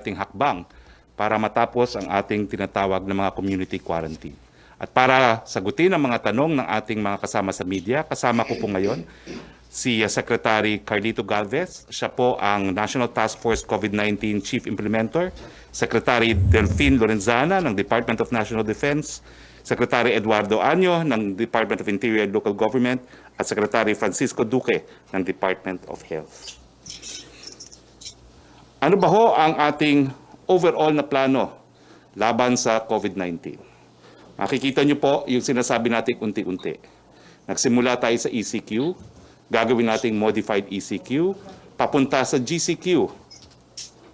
ating hakbang para matapos ang ating tinatawag na mga community quarantine. At para sagutin ang mga tanong ng ating mga kasama sa media, kasama ko po ngayon si Secretary Carlito Galvez. Siya po ang National Task Force COVID-19 Chief Implementer, Secretary Delphine Lorenzana ng Department of National Defense, Secretary Eduardo Año ng Department of Interior and Local Government, at Secretary Francisco Duque ng Department of Health. Ano ba ho ang ating overall na plano laban sa COVID-19? Makikita niyo po yung sinasabi natin unti-unti. Nagsimula tayo sa ECQ, gagawin nating modified ECQ, papunta sa GCQ,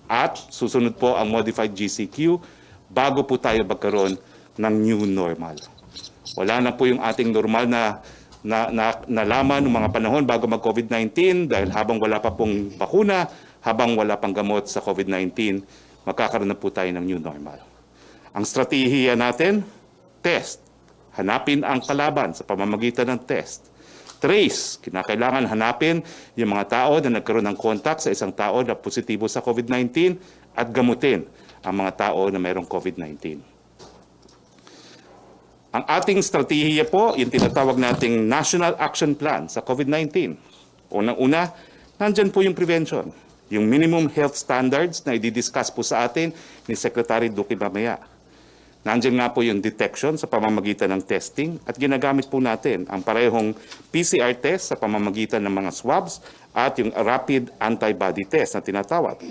at susunod po ang modified GCQ bago po tayo magkaroon ng new normal. Wala na po yung ating normal na nalaman ng mga panahon bago mag-COVID-19 dahil habang wala pa pong bakuna, habang wala pang gamot sa COVID-19, magkakaroon na po tayo ng new normal. Ang strategiya natin, test. Hanapin ang kalaban sa pamamagitan ng test. Trace, kinakailangan hanapin yung mga tao na nagkaroon ng contact sa isang tao na positibo sa COVID-19 at gamutin ang mga tao na mayroong COVID-19. Ang ating strategiya po, yung tinatawag nating National Action Plan sa COVID-19. Unang-una, nandyan po yung prevention. Yung minimum health standards na i-discuss po sa atin ni Secretary Duque mamaya. Nandyan nga po yung detection sa pamamagitan ng testing at ginagamit po natin ang parehong PCR test sa pamamagitan ng mga swabs at yung rapid antibody test na tinatawag.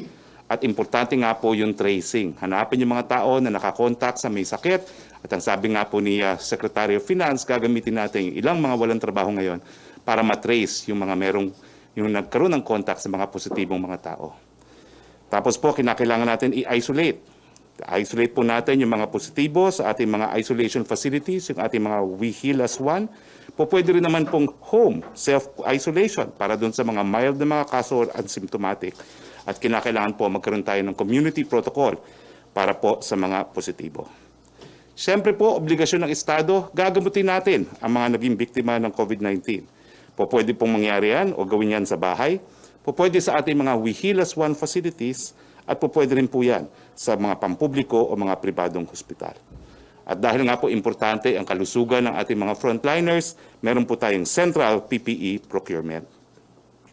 At importante nga po yung tracing. Hanapin yung mga tao na nakakontak sa may sakit. At ang sabi nga po ni Secretary of Finance, gagamitin natin yung ilang mga walang trabaho ngayon para matrace yung mga yung nagkaroon ng contact sa mga positibong mga tao. Tapos po, kinakailangan natin i-isolate. I-isolate po natin yung mga positibo sa ating mga isolation facilities, yung ating mga We Heal as One. Pwede rin naman pong home self-isolation para dun sa mga mild na mga kaso or asymptomatic. At kinakailangan po magkaroon tayo ng community protocol para po sa mga positibo. Siyempre po, obligasyon ng Estado, gagamutin natin ang mga naging biktima ng COVID-19. Pwede pong mangyari yan o gawin yan sa bahay. Pwede sa ating mga We Heal as One facilities at pwede rin po yan sa mga pampubliko o mga pribadong hospital. At dahil nga po importante ang kalusugan ng ating mga frontliners, meron po tayong central PPE procurement.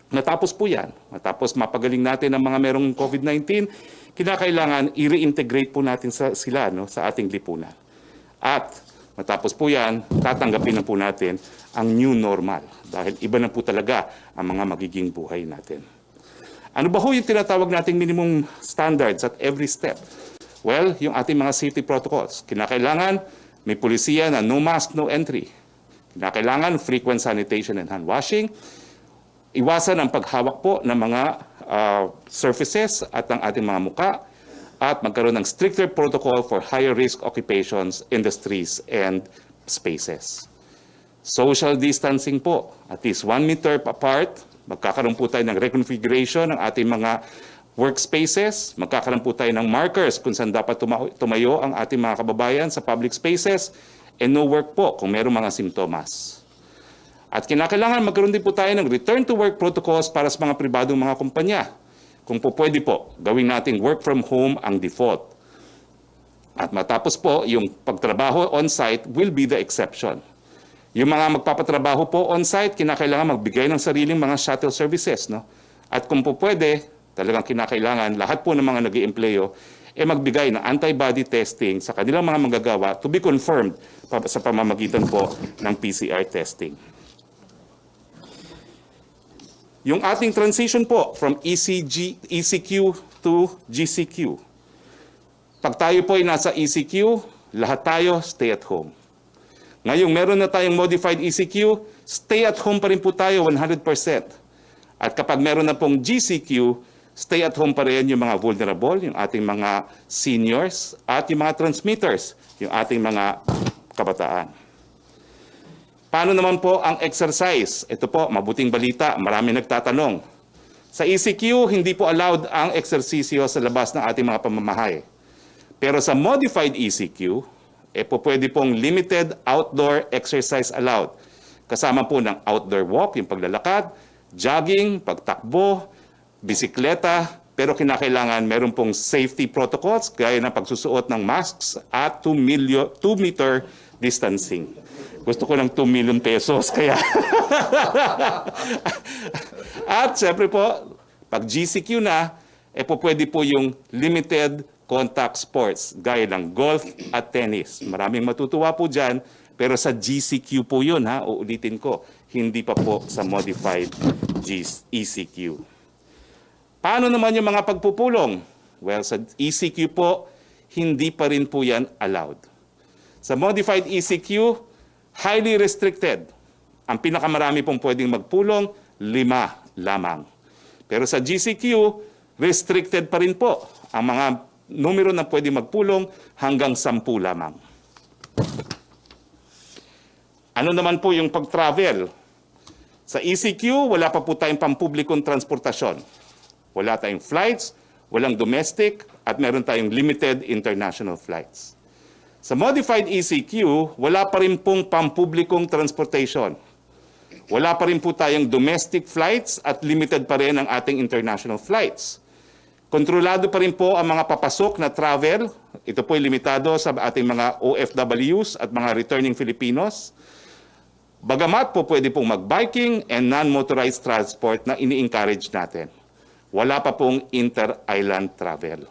Natapos po yan, matapos mapagaling natin ang mga merong COVID-19, kinakailangan i-reintegrate po natin sila sa ating lipunan. At matapos po yan, tatanggapin na po natin ang new normal dahil iba na po talaga ang mga magiging buhay natin. Ano ba ho yung tinatawag nating minimum standards at every step? Well, yung ating mga safety protocols. Kinakailangan may pulisiya na no mask, no entry. Kinakailangan frequent sanitation and hand washing. Iwasan ang paghawak po ng mga surfaces at ng ating mga muka at magkaroon ng stricter protocol for higher risk occupations, industries, and spaces. Social distancing po, at least 1 meter apart. Magkakaroon po tayo ng reconfiguration ng ating mga workspaces. Magkakaroon po tayo ng markers kung saan dapat tumayo ang ating mga kababayan sa public spaces. And no work po kung mayroong mga simptomas. At kinakailangan magkaroon din po tayo ng return to work protocols para sa mga pribadong mga kumpanya. Kung po pwede po, gawin natin work from home ang default. At matapos po, yung pagtrabaho on-site will be the exception. Yung mga magpapatrabaho po on-site, kinakailangan magbigay ng sariling mga shuttle services. No? At kung po pwede, talagang kinakailangan lahat po ng mga nag-iempleyo magbigay ng antibody testing sa kanilang mga manggagawa to be confirmed sa pamamagitan po ng PCR testing. Yung ating transition po from ECQ to GCQ. Pag tayo po ay nasa ECQ, lahat tayo stay at home. Ngayong meron na tayong modified ECQ, stay at home pa rin po tayo 100%. At kapag meron na pong GCQ, stay at home pa rin yung mga vulnerable, yung ating mga seniors, at yung mga transmitters, yung ating mga kabataan. Paano naman po ang exercise? Ito po, mabuting balita, marami nagtatanong. Sa ECQ, hindi po allowed ang eksersisyo sa labas ng ating mga pamamahay. Pero sa modified ECQ, pwede pong limited outdoor exercise allowed. Kasama po ng outdoor walk, yung paglalakad, jogging, pagtakbo, bisikleta, pero kinakailangan meron pong safety protocols gaya ng pagsusuot ng masks at 2-meter distancing. Gusto ko ng 2 million pesos kaya. At syempre po, pag GCQ na, pwede po yung limited contact sports gaya ng golf at tennis. Maraming matutuwa po dyan, pero sa GCQ po yun, ha? Uulitin ko, hindi pa po sa modified ECQ. Paano naman yung mga pagpupulong? Well, sa ECQ po, hindi pa rin po yan allowed. Sa modified ECQ, highly restricted. Ang pinakamarami pong pwedeng magpulong, 5 lamang. Pero sa GCQ, restricted pa rin po ang mga numero na pwedeng magpulong hanggang 10 lamang. Ano naman po yung pag-travel? Sa ECQ, wala pa po tayong pampublikong transportasyon. Wala tayong flights, walang domestic, at meron tayong limited international flights. Sa modified ECQ, wala pa rin pong pampublikong transportation. Wala pa rin po tayong domestic flights at limited pa rin ang ating international flights. Kontrolado pa rin po ang mga papasok na travel. Ito po ay limitado sa ating mga OFWs at mga returning Filipinos. Bagamat po pwede pong mag-biking and non-motorized transport na ini-encourage natin. Wala pa pong inter-island travel.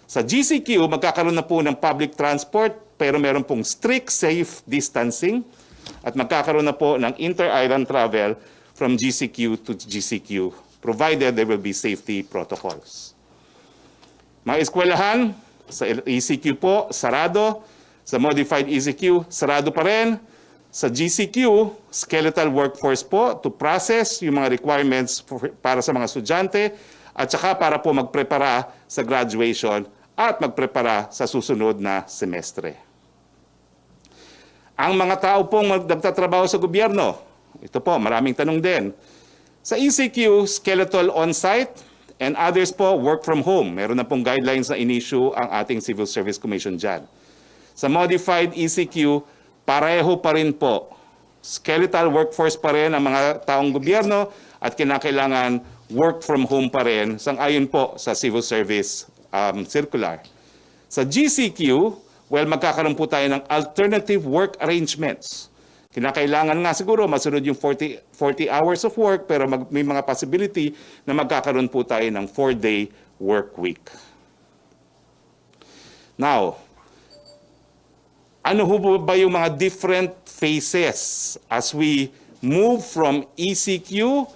Sa GCQ, magkakaroon na po ng public transport pero meron pong strict safe distancing at magkakaroon na po ng inter-island travel from GCQ to GCQ provided there will be safety protocols. Mga eskwelahan, sa ECQ po, sarado. Sa modified ECQ, sarado pa rin. Sa GCQ, skeletal workforce po to process yung mga requirements para sa mga estudyante at saka para po magprepara sa graduation at magprepara sa susunod na semestre. Ang mga tao pong nagtatrabaho sa gobyerno, ito po, maraming tanong din. Sa ECQ, skeletal on-site and others po, work from home. Meron na pong guidelines na in-issue ang ating Civil Service Commission dyan. Sa modified ECQ, pareho pa rin po. Skeletal workforce pa rin ang mga taong gobyerno at kinakailangan work from home pa rin sang-ayon po sa Civil Service Circular. Sa GCQ, well, magkakaroon po tayo ng alternative work arrangements. Kinakailangan nga siguro masunod yung 40 hours of work pero may mga possibility na magkakaroon po tayo ng 4-day work week. Now, ano ho ba yung mga different phases as we move from ECQ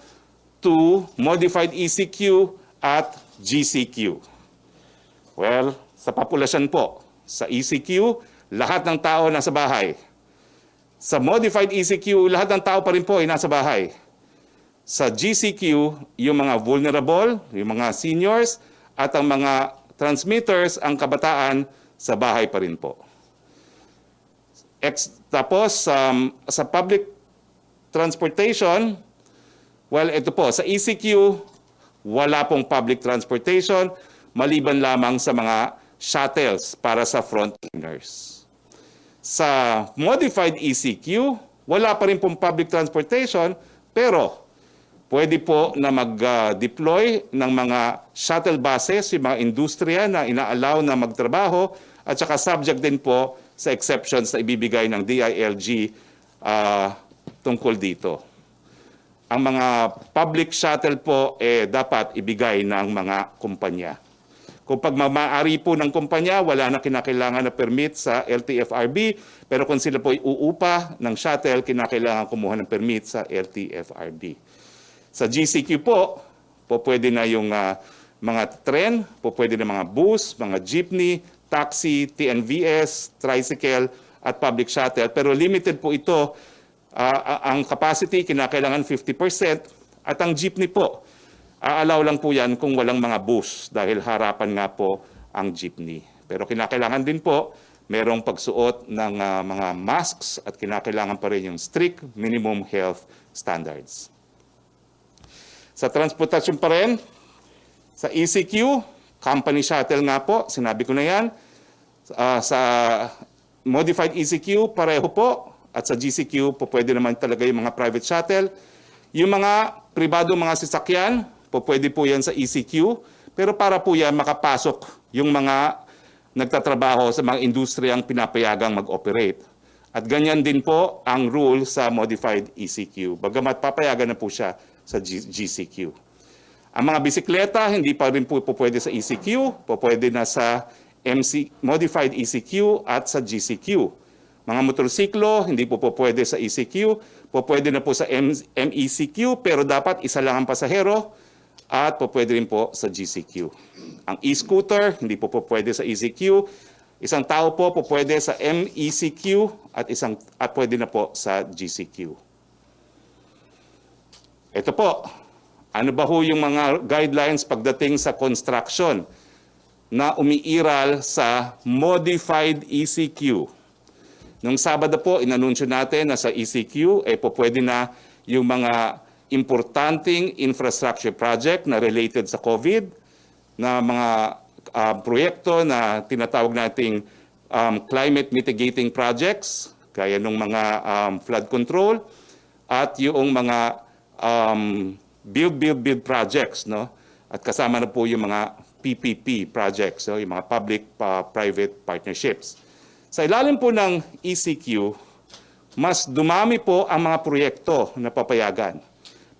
to modified ECQ at GCQ? Well, sa populasyon po, sa ECQ, lahat ng tao nasa bahay. Sa modified ECQ, lahat ng tao pa rin po ay nasa bahay. Sa GCQ, yung mga vulnerable, yung mga seniors, at ang mga transmitters, ang kabataan, sa bahay pa rin po. Tapos, sa public transportation, well, ito po, sa ECQ, wala pong public transportation, maliban lamang sa mga shuttles para sa frontliners. Sa modified ECQ, wala pa rin pong public transportation, pero pwede po na mag-deploy ng mga shuttle buses, yung mga industriya na ina-allow na magtrabaho, at saka subject din po sa exceptions na ibibigay ng DILG tungkol dito. Ang mga public shuttle po dapat ibigay ng mga kumpanya. Kung pag maaari po ng kumpanya, wala na kinakailangan na permit sa LTFRB, pero kung sila po uupa ng shuttle, kinakailangan kumuha ng permit sa LTFRB. Sa GCQ po pwede na yung mga tren, pwede na mga bus, mga jeepney, taxi, TNVS, tricycle, at public shuttle. Pero limited po ito. Ang capacity, kinakailangan 50%, at ang jeepney po, aalaw lang po yan kung walang mga bus dahil harapan nga po ang jeepney. Pero kinakailangan din po merong pagsuot ng mga masks at kinakailangan pa rin yung strict minimum health standards. Sa transportasyon pa rin, sa ECQ, company shuttle nga po, sinabi ko na yan. Sa modified ECQ, pareho po. At sa GCQ, pwede naman talaga yung mga private shuttle. Yung mga pribado mga sasakyan, pwede po yan sa ECQ. Pero para po yan makapasok yung mga nagtatrabaho sa mga industriyang pinapayagang mag-operate. At ganyan din po ang rule sa modified ECQ. Bagamat papayagan na po siya sa GCQ. Ang mga bisikleta, hindi pa rin po pwede sa ECQ, pwede na sa modified ECQ at sa GCQ. Mga motorsiklo, hindi po pwede sa ECQ, pwede na po sa MECQ, pero dapat isa lang ang pasahero, at pwede rin po sa GCQ. Ang e-scooter, hindi po pwede sa ECQ. Isang tao po pwede sa MECQ at pwede na po sa GCQ. Ito po, ano ba ho yung mga guidelines pagdating sa construction na umiiral sa modified ECQ? Nung Sabado po, inanunsyo natin na sa ECQ, pwede na yung mga importanteng infrastructure project na related sa COVID, na mga proyekto na tinatawag nating climate mitigating projects, gaya ng mga flood control, at yung mga build projects, no? At kasama na po yung mga PPP projects, so yung mga public-private partnerships. Sa ilalim po ng ECQ, mas dumami po ang mga proyekto na papayagan.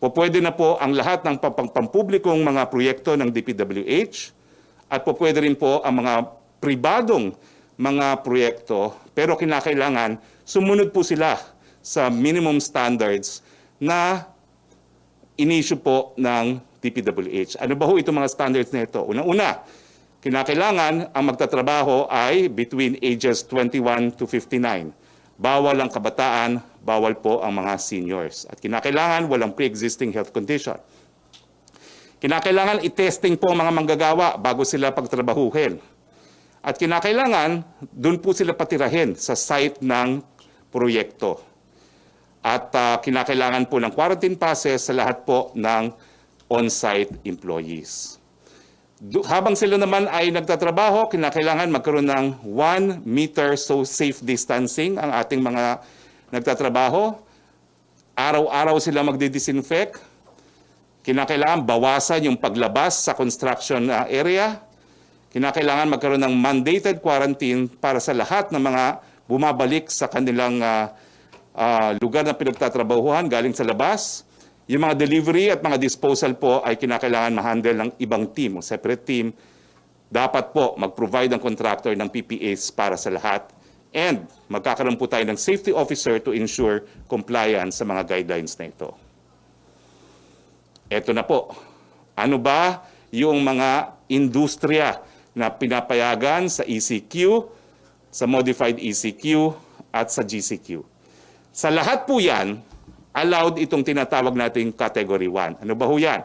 Pwede na po ang lahat ng pampublikong mga proyekto ng DPWH at pwede rin po ang mga pribadong mga proyekto, pero kinakailangan sumunod po sila sa minimum standards na in-issue po ng DPWH. Ano ba ho itong mga standards na ito? Una-una, kinakailangan ang magtatrabaho ay between ages 21 to 59. Bawal ang kabataan, bawal po ang mga seniors. At kinakailangan walang pre-existing health condition. Kinakailangan i-testing po ang mga manggagawa bago sila pagtrabahuhin. At kinakailangan doon po sila patirahin sa site ng proyekto. At kinakailangan po ng quarantine passes sa lahat po ng on-site employees. Habang sila naman ay nagtatrabaho, kinakailangan magkaroon ng 1 meter safe distancing ang ating mga nagtatrabaho. Araw-araw sila magdi-disinfect. Kinakailangan bawasan yung paglabas sa construction area. Kinakailangan magkaroon ng mandated quarantine para sa lahat ng mga bumabalik sa kanilang lugar na pinagtatrabahuhan galing sa labas. Yung mga delivery at mga disposal po ay kinakailangan ma-handle ng ibang team o separate team. Dapat po mag-provide ang contractor ng PPAs para sa lahat. And magkakaroon po tayo ng safety officer to ensure compliance sa mga guidelines na ito. Ito na po. Ano ba yung mga industriya na pinapayagan sa ECQ, sa modified ECQ at sa GCQ? Sa lahat po yan, allowed itong tinatawag nating Category 1. Ano ba ho yan?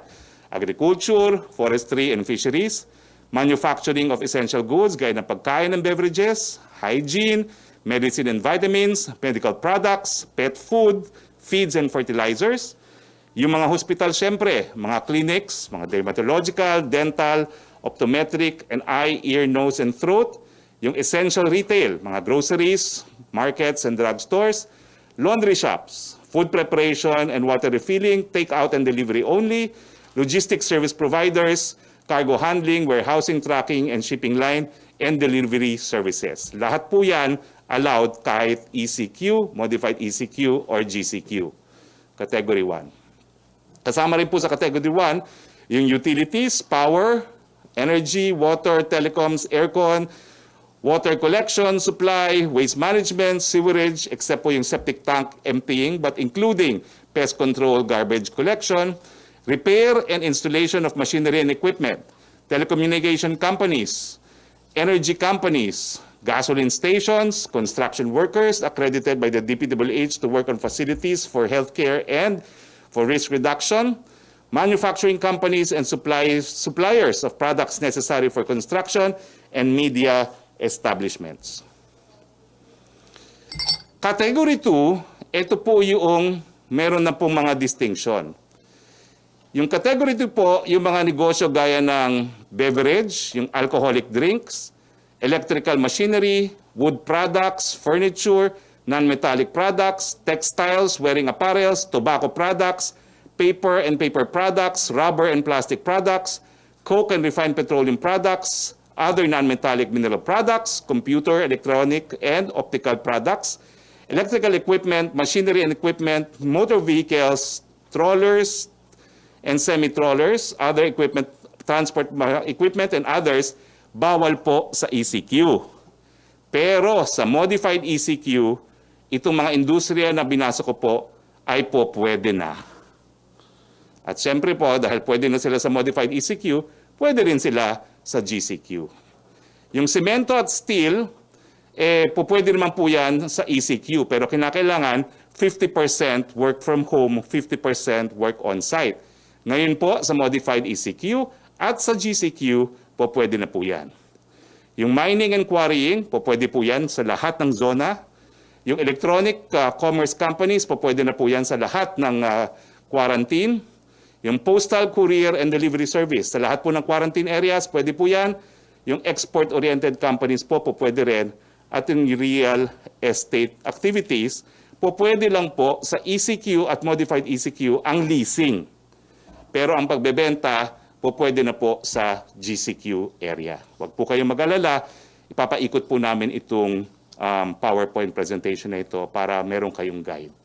Agriculture, forestry and fisheries, manufacturing of essential goods gaya ng pagkain and beverages, hygiene, medicine and vitamins, medical products, pet food, feeds and fertilizers. Yung mga hospital, syempre, mga clinics, mga dermatological, dental, optometric, and eye, ear, nose, and throat. Yung essential retail, mga groceries, markets and drugstores, laundry shops, food preparation and water refilling, take-out and delivery only, logistics service providers, cargo handling, warehousing, tracking, and shipping line, and delivery services. Lahat po yan allowed kahit ECQ, modified ECQ, or GCQ, Category 1. Kasama rin po sa Category 1, yung utilities, power, energy, water, telecoms, aircon, water collection, supply, waste management, sewerage, except po yung septic tank emptying, but including pest control, garbage collection, repair and installation of machinery and equipment, telecommunication companies, energy companies, gasoline stations, construction workers accredited by the DPWH to work on facilities for healthcare and for risk reduction, manufacturing companies and suppliers of products necessary for construction, and media establishments. Category 2, ito po yung meron na pong mga distinction. Yung Category 2 po, yung mga negosyo gaya ng beverage, yung alcoholic drinks, electrical machinery, wood products, furniture, non-metallic products, textiles, wearing apparels, tobacco products, paper and paper products, rubber and plastic products, coke and refined petroleum products, other non-metallic mineral products, computer, electronic, and optical products, electrical equipment, machinery and equipment, motor vehicles, trawlers and semi-trawlers, other equipment, transport equipment and others, bawal po sa ECQ. Pero sa modified ECQ, itong mga industriya na binasa ko po ay po pwede na. At siyempre po, dahil pwede na sila sa modified ECQ, pwede rin sila sa GCQ. Yung semento at steel, pwede naman po yan sa ECQ, pero kinakailangan 50% work from home, 50% work on-site. Ngayon po, sa modified ECQ at sa GCQ, pwede na po yan. Yung mining and quarrying, pwede po yan sa lahat ng zona. Yung electronic commerce companies, pwede na po yan sa lahat ng quarantine. Yung postal, courier, and delivery service, sa lahat po ng quarantine areas, pwede po yan. Yung export-oriented companies po pwede rin. At yung real estate activities, pwede lang po sa ECQ at modified ECQ ang leasing. Pero ang pagbebenta, pwede na po sa GCQ area. Huwag po kayong mag-alala, ipapaikot po namin itong PowerPoint presentation na ito para meron kayong guide.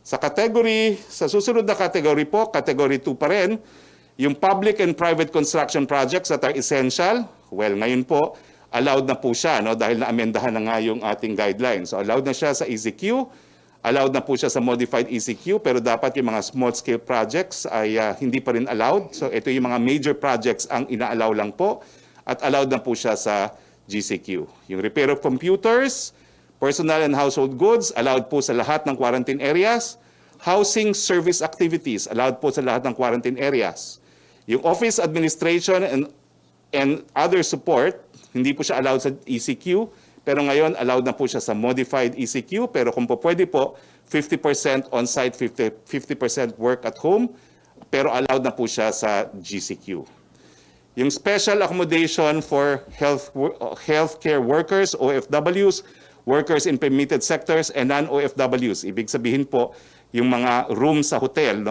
Sa susunod na category po, category 2 pa rin, yung public and private construction projects that are essential. Well, ngayon po, allowed na po siya dahil na-amendahan na nga yung ating guidelines. So allowed na siya sa ECQ, allowed na po siya sa modified ECQ, pero dapat yung mga small-scale projects ay hindi pa rin allowed. So ito yung mga major projects ang ina-allow lang po at allowed na po siya sa GCQ. Yung repair of computers, personal and household goods, allowed po sa lahat ng quarantine areas. Housing service activities, allowed po sa lahat ng quarantine areas. Yung office administration and other support, hindi po siya allowed sa ECQ, pero ngayon allowed na po siya sa modified ECQ, pero kung po pwede po, 50% on-site, 50% work at home, pero allowed na po siya sa GCQ. Yung special accommodation for healthcare workers, OFWs, workers in permitted sectors and non-OFWs. Ibig sabihin po, yung mga room sa hotel,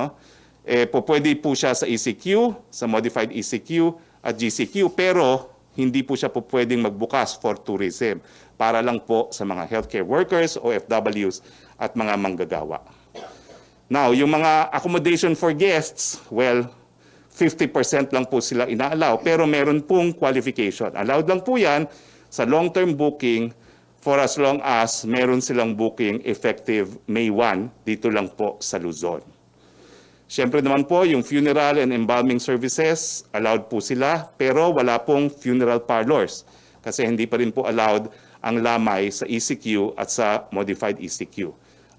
pwede po siya sa ECQ, sa modified ECQ at GCQ, pero hindi po siya pwedeng magbukas for tourism para lang po sa mga healthcare workers, OFWs at mga manggagawa. Now, yung mga accommodation for guests, well, 50% lang po sila ina-allow, pero meron pong qualification. Allowed lang po yan sa long-term booking for as long as meron silang booking effective May 1 dito lang po sa Luzon. Siyempre naman po, yung funeral and embalming services, allowed po sila, pero wala pong funeral parlors kasi hindi pa rin po allowed ang lamay sa ECQ at sa modified ECQ.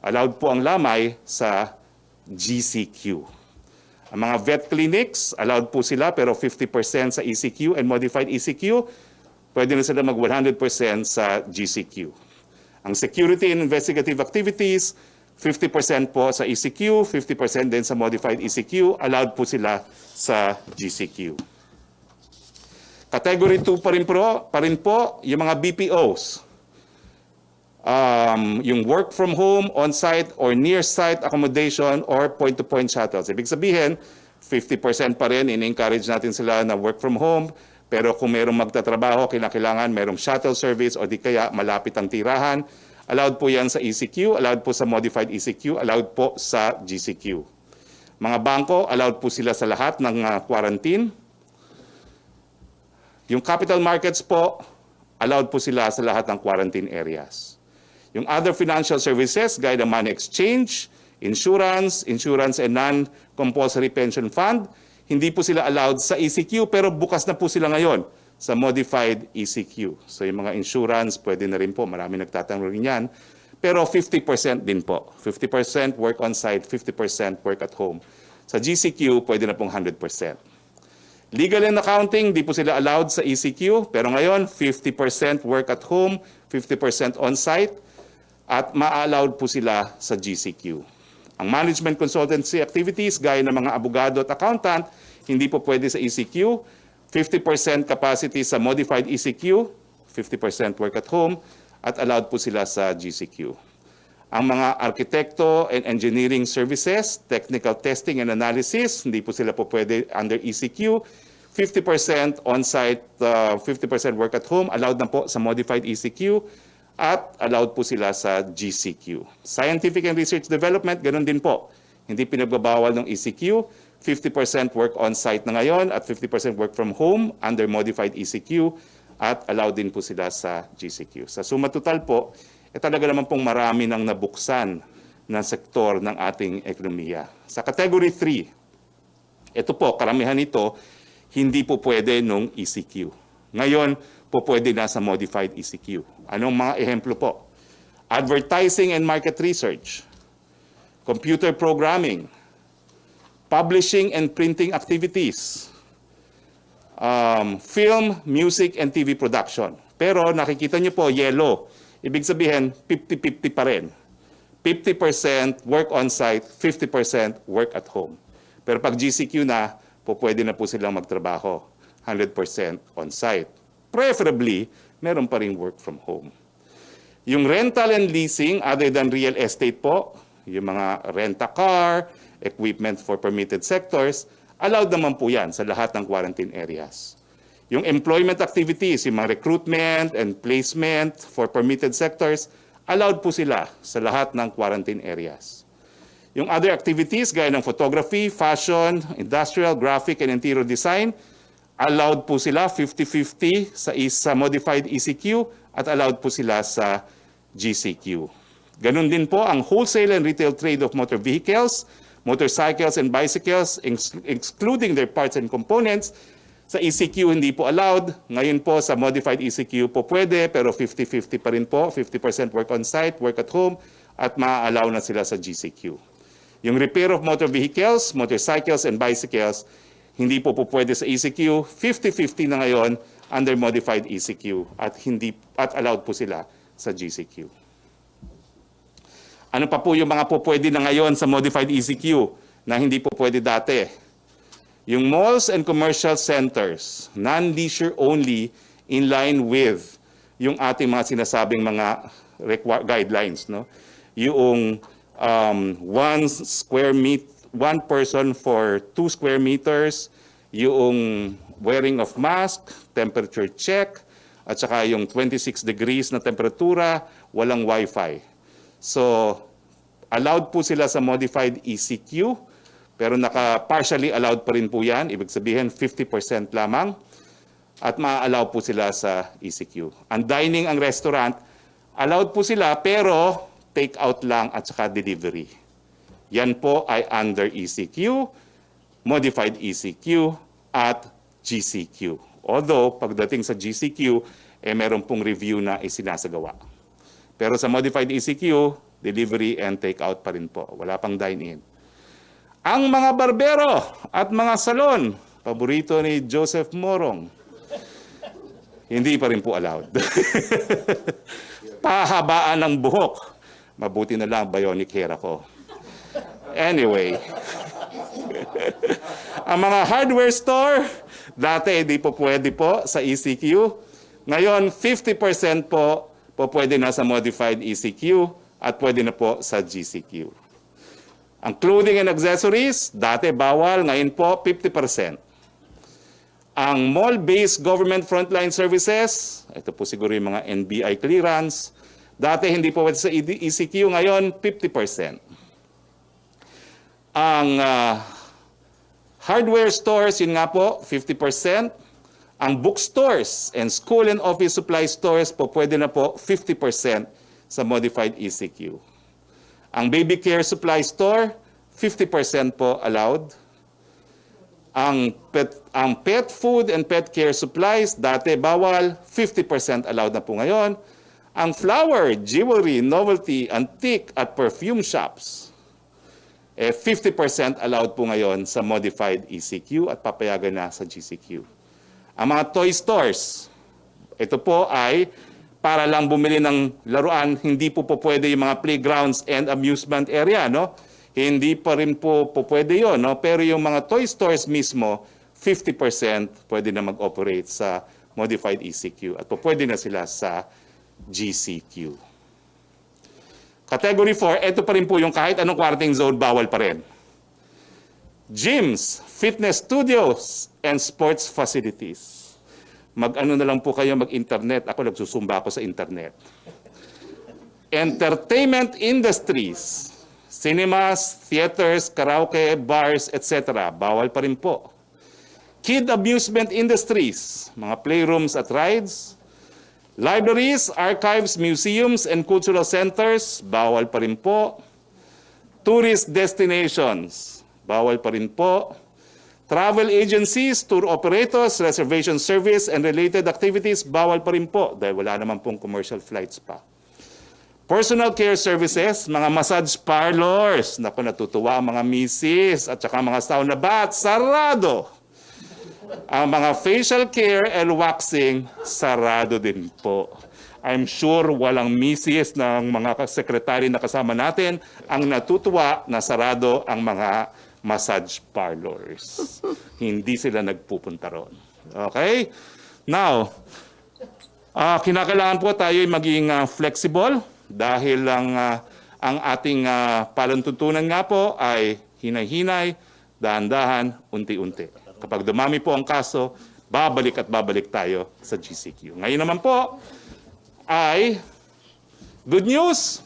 Allowed po ang lamay sa GCQ. Ang mga vet clinics, allowed po sila pero 50% sa ECQ and modified ECQ, pwede na sila mag 100% sa GCQ. Ang security and investigative activities, 50% po sa ECQ, 50% din sa modified ECQ, allowed po sila sa GCQ. Category 2 pa rin po yung mga BPOs. Yung work from home, on-site or near-site accommodation or point-to-point shuttles. Ibig sabihin, 50% pa rin, in-encourage natin sila na work from home, pero kung mayroong magtatrabaho, kailangan mayroong shuttle service o di kaya malapit ang tirahan, allowed po yan sa ECQ, allowed po sa modified ECQ, allowed po sa GCQ. Mga bangko, allowed po sila sa lahat ng quarantine. Yung capital markets po, allowed po sila sa lahat ng quarantine areas. Yung other financial services, gaya ng money exchange, insurance and non-compulsory pension fund, hindi po sila allowed sa ECQ pero bukas na po sila ngayon sa modified ECQ. So yung mga insurance, pwede na rin po, marami nagtatanong rin yan. Pero 50% din po. 50% work on-site, 50% work at home. Sa GCQ, pwede na pong 100%. Legal and accounting, di po sila allowed sa ECQ, pero ngayon 50% work at home, 50% on-site, at ma-allowed po sila sa GCQ. Ang management consultancy activities, gaya ng mga abogado at accountant, hindi po pwede sa ECQ. 50% capacity sa modified ECQ, 50% work at home, at allowed po sila sa GCQ. Ang mga arkitekto and engineering services, technical testing and analysis, hindi po sila po pwede under ECQ. 50% on-site, 50% work at home, allowed na po sa modified ECQ at allowed po sila sa GCQ. Scientific and research development, ganun din po. Hindi pinagbabawal ng ECQ. 50% work on-site na ngayon at 50% work from home under modified ECQ at allowed din po sila sa GCQ. Sa suma total po, talaga naman pong marami nang nabuksan na sektor ng ating ekonomiya. Sa category 3, ito po, karamihan nito, hindi po pwede nung ECQ. Ngayon, po pwede na sa modified ECQ. Anong mga ehemplo po? Advertising and market research, computer programming, publishing and printing activities, film, music, and TV production. Pero nakikita niyo po, yellow. Ibig sabihin, 50-50 pa rin. 50% work on-site, 50% work at home. Pero pag GCQ na, po pwede na po silang magtrabaho. 100% on-site. Preferably, meron pa rin work from home. Yung rental and leasing, other than real estate po, yung mga rent-a-car, equipment for permitted sectors, allowed naman po yan sa lahat ng quarantine areas. Yung employment activities, yung mga recruitment and placement for permitted sectors, allowed po sila sa lahat ng quarantine areas. Yung other activities, gaya ng photography, fashion, industrial, graphic, and interior design, allowed po sila 50-50 sa modified ECQ at allowed po sila sa GCQ. Ganun din po ang wholesale and retail trade of motor vehicles, motorcycles and bicycles, excluding their parts and components. Sa ECQ hindi po allowed. Ngayon po sa modified ECQ po pwede, pero 50-50 pa rin po. 50% work on-site, work at home, at ma-allow na sila sa GCQ. Yung repair of motor vehicles, motorcycles, and bicycles, hindi po pwede sa ECQ. 50-50 na ngayon under modified ECQ at allowed po sila sa GCQ. Ano pa po yung mga po pwede na ngayon sa modified ECQ na hindi po pwede dati? Yung malls and commercial centers, non-leisure only, in line with yung ating mga sinasabing mga guidelines. No? Yung one person for 2 square meters, yung wearing of mask, temperature check, at saka yung 26 degrees na temperatura, walang wifi. So, allowed po sila sa modified ECQ, pero naka-partially allowed pa rin po yan. Ibig sabihin, 50% lamang. At ma-allow po sila sa ECQ. Ang dining, ang restaurant, allowed po sila, pero take-out lang at saka delivery. Yan po ay under ECQ, modified ECQ, at GCQ. Although, pagdating sa GCQ, meron pong review na isinasagawa. Pero sa modified ECQ, delivery and take-out pa rin po. Wala pang dine-in. Ang mga barbero at mga salon, paborito ni Joseph Morong, hindi pa rin po allowed. Pahabaan ng buhok. Mabuti na lang bionic hair ako. Anyway, ang mga hardware store, dati hindi po pwede po sa ECQ. Ngayon, 50% po pwede na sa modified ECQ at pwede na po sa GCQ. Ang clothing and accessories, dati bawal, ngayon po 50%. Ang mall-based government frontline services, ito po siguro yung mga NBI clearance, dati hindi po pwede sa ECQ, ngayon 50%. Ang hardware stores, yun nga po, 50%. Ang bookstores and school and office supply stores po pwede na po 50% sa modified ECQ. Ang baby care supply store, 50% po allowed. Ang pet food and pet care supplies, dati bawal, 50% allowed na po ngayon. Ang flower, jewelry, novelty, antique at perfume shops, 50% allowed po ngayon sa modified ECQ at papayagan na sa GCQ. Ang mga toy stores, ito po ay para lang bumili ng laruan, hindi po pwede yung mga playgrounds and amusement area, no? Hindi pa rin po pwede yun, no? Pero yung mga toy stores mismo, 50% pwede na mag-operate sa modified ECQ at pwede na sila sa GCQ. Category 4, ito pa rin po yung kahit anong quarantine zone, bawal pa rin. Gyms, fitness studios, and sports facilities. Mag-ano na lang po kayo, mag-internet. Ako nagsusumba ako sa internet. Entertainment industries, cinemas, theaters, karaoke, bars, etc. Bawal pa rin po. Kid amusement industries, mga playrooms at rides. Libraries, archives, museums, and cultural centers, bawal pa rin po. Tourist destinations, bawal pa rin po. Travel agencies, tour operators, reservation service, and related activities, bawal pa rin po dahil wala naman pong commercial flights pa. Personal care services, mga massage parlors, naku natutuwa ang mga misis at saka mga sauna bath, sarado. Ang mga facial care and waxing, sarado din po. I'm sure walang misis ng mga sekretary na kasama natin ang natutuwa na sarado ang mga massage parlors. Hindi sila nagpupunta ron. Okay? Now, kinakailangan po tayo maging flexible dahil ang ating palantuntunan nga po ay hinay-hinay, dahan-dahan, unti-unti. Kapag dumami po ang kaso, babalik at babalik tayo sa GCQ. Ngayon naman po ay good news.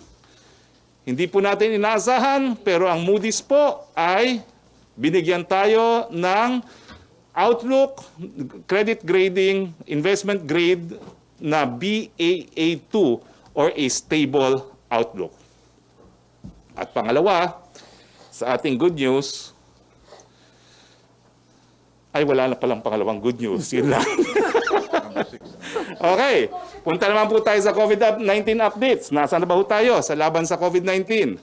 Hindi po natin inaasahan, pero ang Moody's po ay binigyan tayo ng outlook, credit grading, investment grade na Baa2 or a stable outlook. At pangalawa, sa ating good news, ay wala na palang pangalawang good news. Yun lang. Okay, punta naman po tayo sa COVID-19 updates. Nasaan na ba po tayo sa laban sa COVID-19?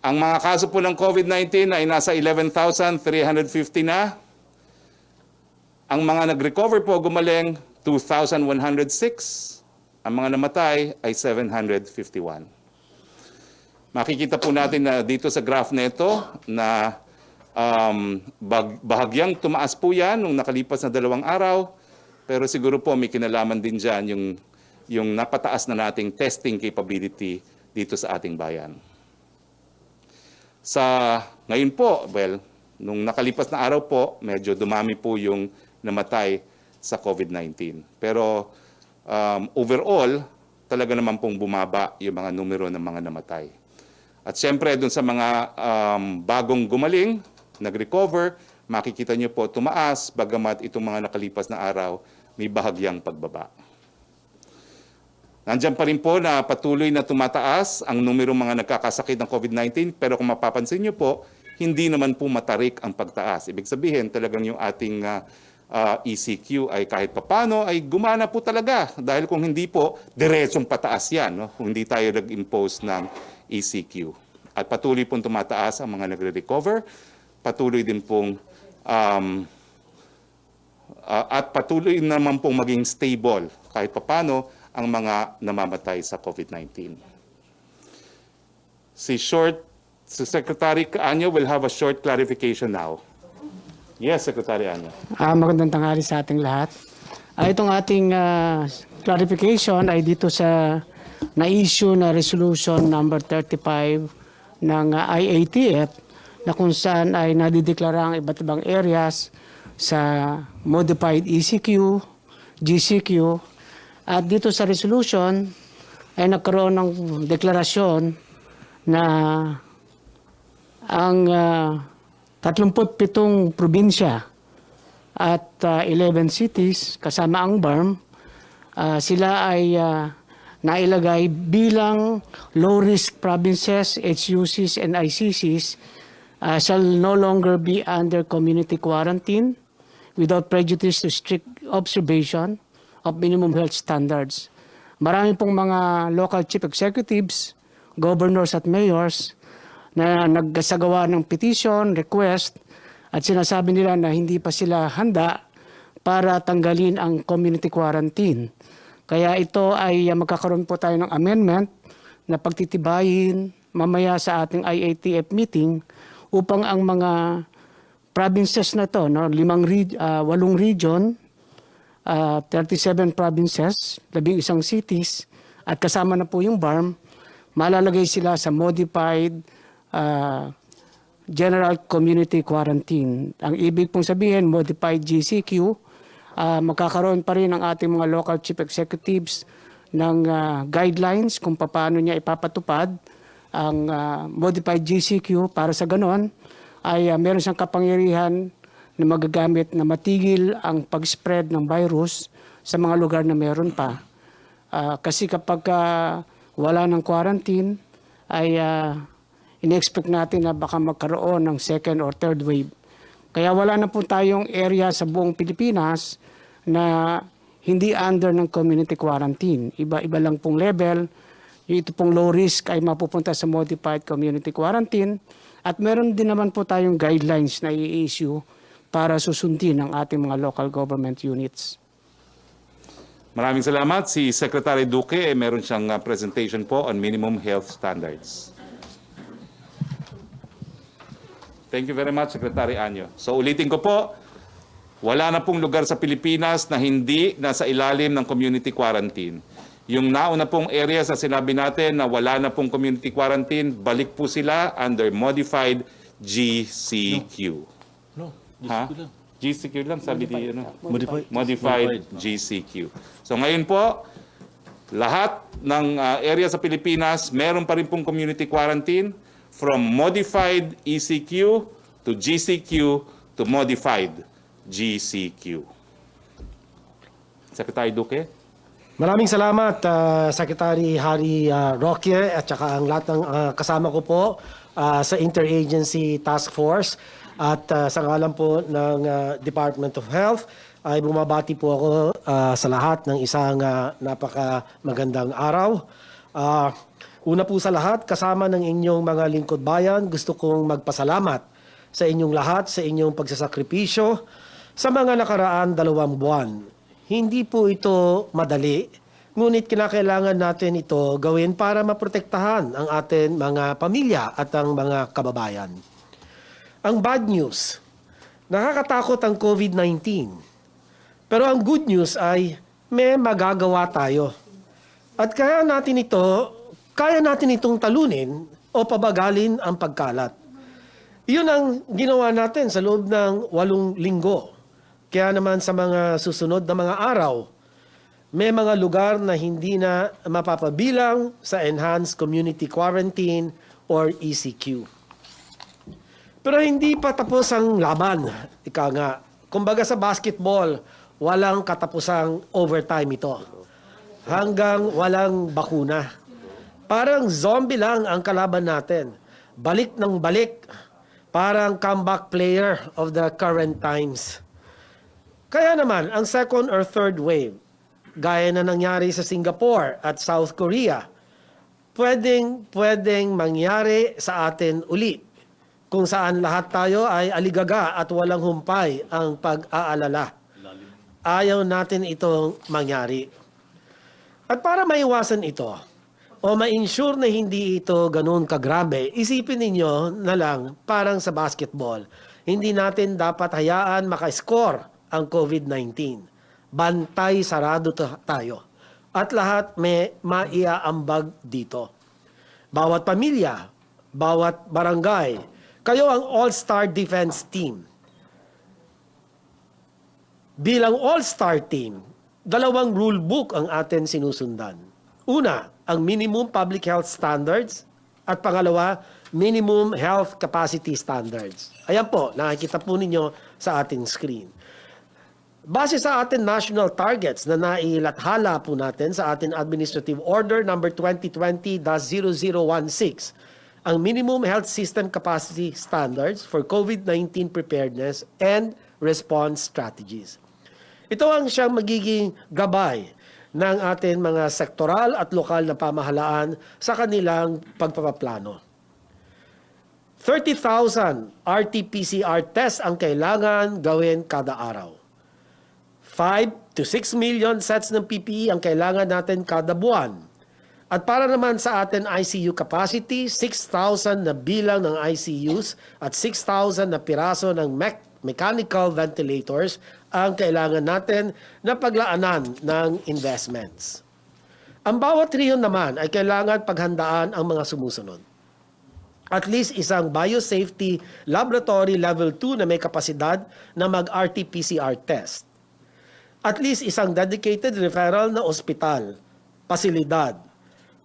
Ang mga kaso po ng COVID-19 ay nasa 11,350 na. Ang mga nag-recover po gumaling 2,106. Ang mga namatay ay 751. Makikita po natin na dito sa graph nito na bahagyang tumaas po yan nung nakalipas na 2 araw. Pero siguro po may kinalaman din dyan yung napataas na nating testing capability dito sa ating bayan. Ngayon po, well, nung nakalipas na araw po, medyo dumami po yung namatay sa COVID-19. Pero overall, talaga naman pong bumaba yung mga numero ng mga namatay. At siyempre, dun sa mga bagong gumaling, nag-recover, makikita nyo po tumaas, bagamat itong mga nakalipas na araw, may bahagyang pagbaba. Nandiyan pa rin po na patuloy na tumataas ang numero mga nagkakasakit ng COVID-19, pero kung mapapansin nyo po, hindi naman po matarik ang pagtaas. Ibig sabihin, talagang yung ating ECQ ay kahit papano ay gumana po talaga. Dahil kung hindi po, diretsong pataas yan, no? Kung hindi tayo nag-impose ng ECQ. At patuloy pong tumataas ang mga nagre-recover, patuloy din pong at patuloy naman pong maging stable kahit papano ang mga namamatay sa COVID-19. Si Secretary Anyo will have a short clarification now. Yes, Secretary Anyo. Magandang tanghali sa ating lahat. Itong ating clarification ay dito sa na-issue na resolution number 35 ng IATF na kung saan ay nadideklara ang iba't ibang areas sa modified ECQ, GCQ. At dito sa resolution ay nagkaroon ng deklarasyon na ang 37 probinsya at 11 cities kasama ang BARM, sila ay nailagay bilang low-risk provinces, HUCs, and ICCs shall no longer be under community quarantine without prejudice to strict observation of minimum health standards. Marami pong mga local chief executives, governors at mayors na nagsagawa ng petition, request, at sinasabi nila na hindi pa sila handa para tanggalin ang community quarantine. Kaya ito ay magkakaroon po tayo ng amendment na pagtitibayin mamaya sa ating IATF meeting upang ang mga provinces na to, 8 region, 37 provinces, 11 cities, at kasama na po yung BARM, malalagay sila sa modified general community quarantine. Ang ibig pong sabihin, modified GCQ, magkakaroon pa rin ang ating mga local chief executives ng guidelines kung paano niya ipapatupad ang modified GCQ para sa ganon ay meron siyang kapangyarihan na magagamit na matigil ang pag-spread ng virus sa mga lugar na meron pa. Kasi kapag wala ng quarantine, ay in-expect natin na baka magkaroon ng second or third wave. Kaya wala na po tayong area sa buong Pilipinas na hindi under ng community quarantine. Iba-iba lang pong level. Ito pong low risk ay mapupunta sa modified community quarantine. At meron din naman po tayong guidelines na i-issue para susundin ang ating mga local government units. Maraming salamat. Si Secretary Duque, meron siyang presentation po on minimum health standards. Thank you very much, Secretary Anyo. So ulitin ko po, wala na pong lugar sa Pilipinas na hindi nasa ilalim ng community quarantine. Yung nauna pong areas na sinabi natin na wala na pong community quarantine, balik po sila under modified GCQ. No, Ha? GCQ lang. GCQ lang, sabi di Modified. Modified GCQ. So ngayon po, lahat ng area sa Pilipinas, meron pa rin pong community quarantine from modified ECQ to GCQ to modified GCQ. Secretary Duque? Maraming salamat, Secretary Harry Roque at saka ang lahat ng kasama ko po sa Interagency Task Force at sa ngalan po ng Department of Health ay bumabati po ako sa lahat ng isang napaka magandang araw. Una po sa lahat, kasama ng inyong mga lingkod bayan, gusto kong magpasalamat sa inyong lahat, sa inyong pagsasakripisyo sa mga nakaraan 2 buwan. Hindi po ito madali, ngunit kinakailangan natin ito gawin para maprotektahan ang ating mga pamilya at ang mga kababayan. Ang bad news, nakakatakot ang COVID-19. Pero ang good news ay may magagawa tayo. At kaya natin itong talunin o pabagalin ang pagkalat. Iyon ang ginawa natin sa loob ng 8 linggo. Kaya naman sa mga susunod na mga araw, may mga lugar na hindi na mapapabilang sa Enhanced Community Quarantine or ECQ. Pero hindi pa tapos ang laban. Ika nga, kumbaga sa basketball, walang katapusang overtime ito. Hanggang walang bakuna. Parang zombie lang ang kalaban natin. Balik ng balik. Parang comeback player of the current times. Kaya naman, ang second or third wave, gaya na nangyari sa Singapore at South Korea, pwedeng mangyari sa atin ulit, kung saan lahat tayo ay aligaga at walang humpay ang pag-aalala. Ayaw natin itong mangyari. At para maiwasan ito, o ma-ensure na hindi ito ganun kagrabe, isipin ninyo na lang parang sa basketball, hindi natin dapat hayaan maka-score ang COVID-19. Bantay sarado tayo. At lahat may maiaambag dito. Bawat pamilya, bawat barangay, kayo ang all-star defense team. Bilang all-star team, 2 rule book ang atin sinusundan. Una, ang minimum public health standards at pangalawa, minimum health capacity standards. Ayan po, nakikita po ninyo sa ating screen. Base sa ating national targets na nailathala po natin sa ating Administrative Order number 2020-0016, ang minimum health system capacity standards for COVID-19 preparedness and response strategies. Ito ang siyang magiging gabay ng ating mga sektoral at lokal na pamahalaan sa kanilang pagpapaplano. 30,000 RT-PCR tests ang kailangan gawin kada araw. 5 to 6 million sets ng PPE ang kailangan natin kada buwan. At para naman sa atin ICU capacity, 6,000 na bilang ng ICUs at 6,000 na piraso ng mechanical ventilators ang kailangan natin na paglaanan ng investments. Ang bawat rehiyon naman ay kailangan paghandaan ang mga sumusunod. At least isang biosafety laboratory level 2 na may kapasidad na mag-RT-PCR test. At least isang dedicated referral na ospital, pasilidad,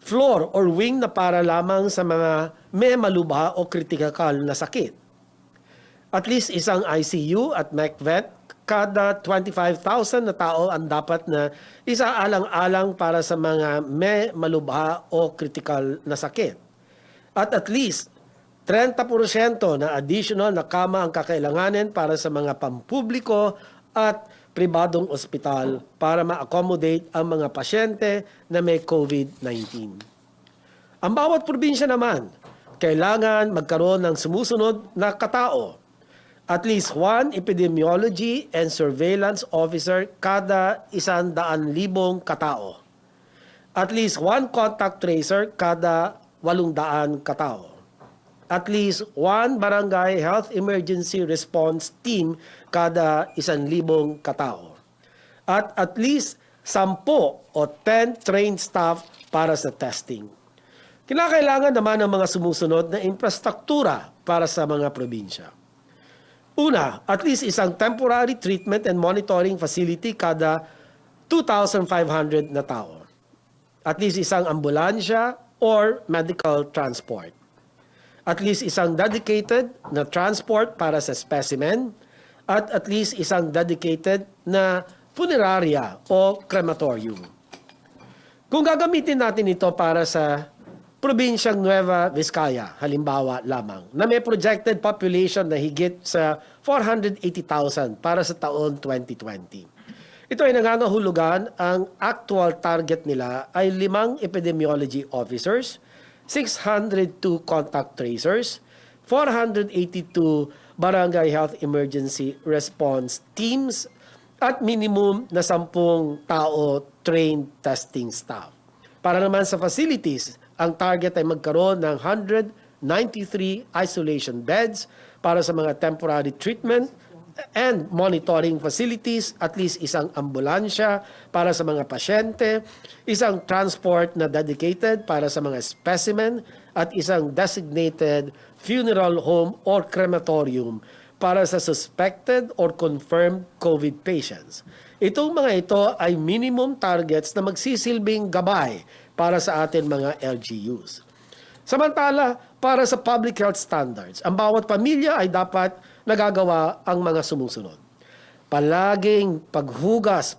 floor or wing na para lamang sa mga may malubha o kritikal na sakit. At least isang ICU at MedVet kada 25,000 na tao ang dapat na isaalang-alang para sa mga may malubha o kritikal na sakit. At least 30% na additional na kama ang kakailanganin para sa mga pampubliko at pribadong ospital para ma-accommodate ang mga pasyente na may COVID-19. Ang bawat probinsya naman, kailangan magkaroon ng sumusunod na katao. At least one epidemiology and surveillance officer kada 100,000 katao. At least one contact tracer kada 800 katao. At least one barangay health emergency response team kada 1,000 katao. At least 10 o 10 trained staff para sa testing. Kinakailangan naman ng mga sumusunod na infrastruktura para sa mga probinsya. Una, at least isang temporary treatment and monitoring facility kada 2,500 na tao. At least isang ambulansya or medical transport. At least isang dedicated na transport para sa specimen at least isang dedicated na funeraria o crematorium. Kung gagamitin natin ito para sa probinsyang Nueva Vizcaya, halimbawa lamang, na may projected population na higit sa 480,000 para sa taon 2020. Ito ay nangangahulugan, ang actual target nila ay 5 epidemiology officers, 602 contact tracers, 482 barangay health emergency response teams, at minimum na 10 tao trained testing staff. Para naman sa facilities, ang target ay magkaroon ng 193 isolation beds para sa mga temporary treatment and monitoring facilities, at least isang ambulansya para sa mga pasyente, isang transport na dedicated para sa mga specimen, at isang designated funeral home or crematorium para sa suspected or confirmed COVID patients. Itong mga ito ay minimum targets na magsisilbing gabay para sa atin mga LGUs. Samantala, para sa public health standards, ang bawat pamilya ay dapat nagagawa ang mga sumusunod. Palagiang paghugas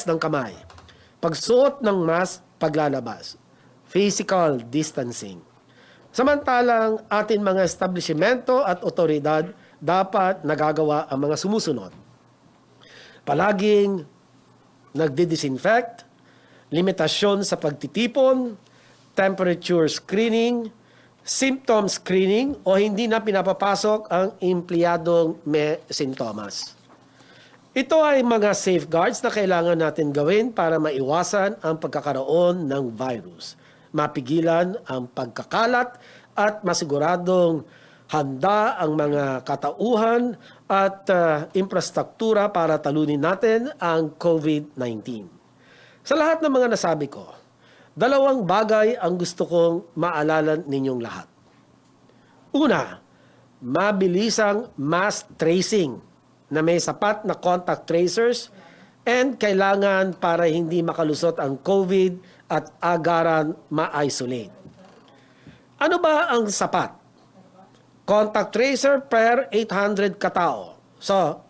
ng kamay, pagsuot ng mask paglalabas, physical distancing. Samantalang atin mga establishmento at otoridad dapat nagagawa ang mga sumusunod. Palaging nagdi-disinfect, limitasyon sa pagtitipon, temperature screening, symptom screening o hindi na pinapapasok ang empleyadong may sintomas. Ito ay mga safeguards na kailangan natin gawin para maiwasan ang pagkakaroon ng virus, mapigilan ang pagkakalat at masiguradong handa ang mga katauhan at infrastruktura para talunin natin ang COVID-19. Sa lahat ng mga nasabi ko, 2 bagay ang gusto kong maalala ninyong lahat. Una, mabilisang mass tracing na may sapat na contact tracers and kailangan para hindi makalusot ang COVID at agaran ma-isolate. Ano ba ang sapat? Contact tracer per 800 katao. So,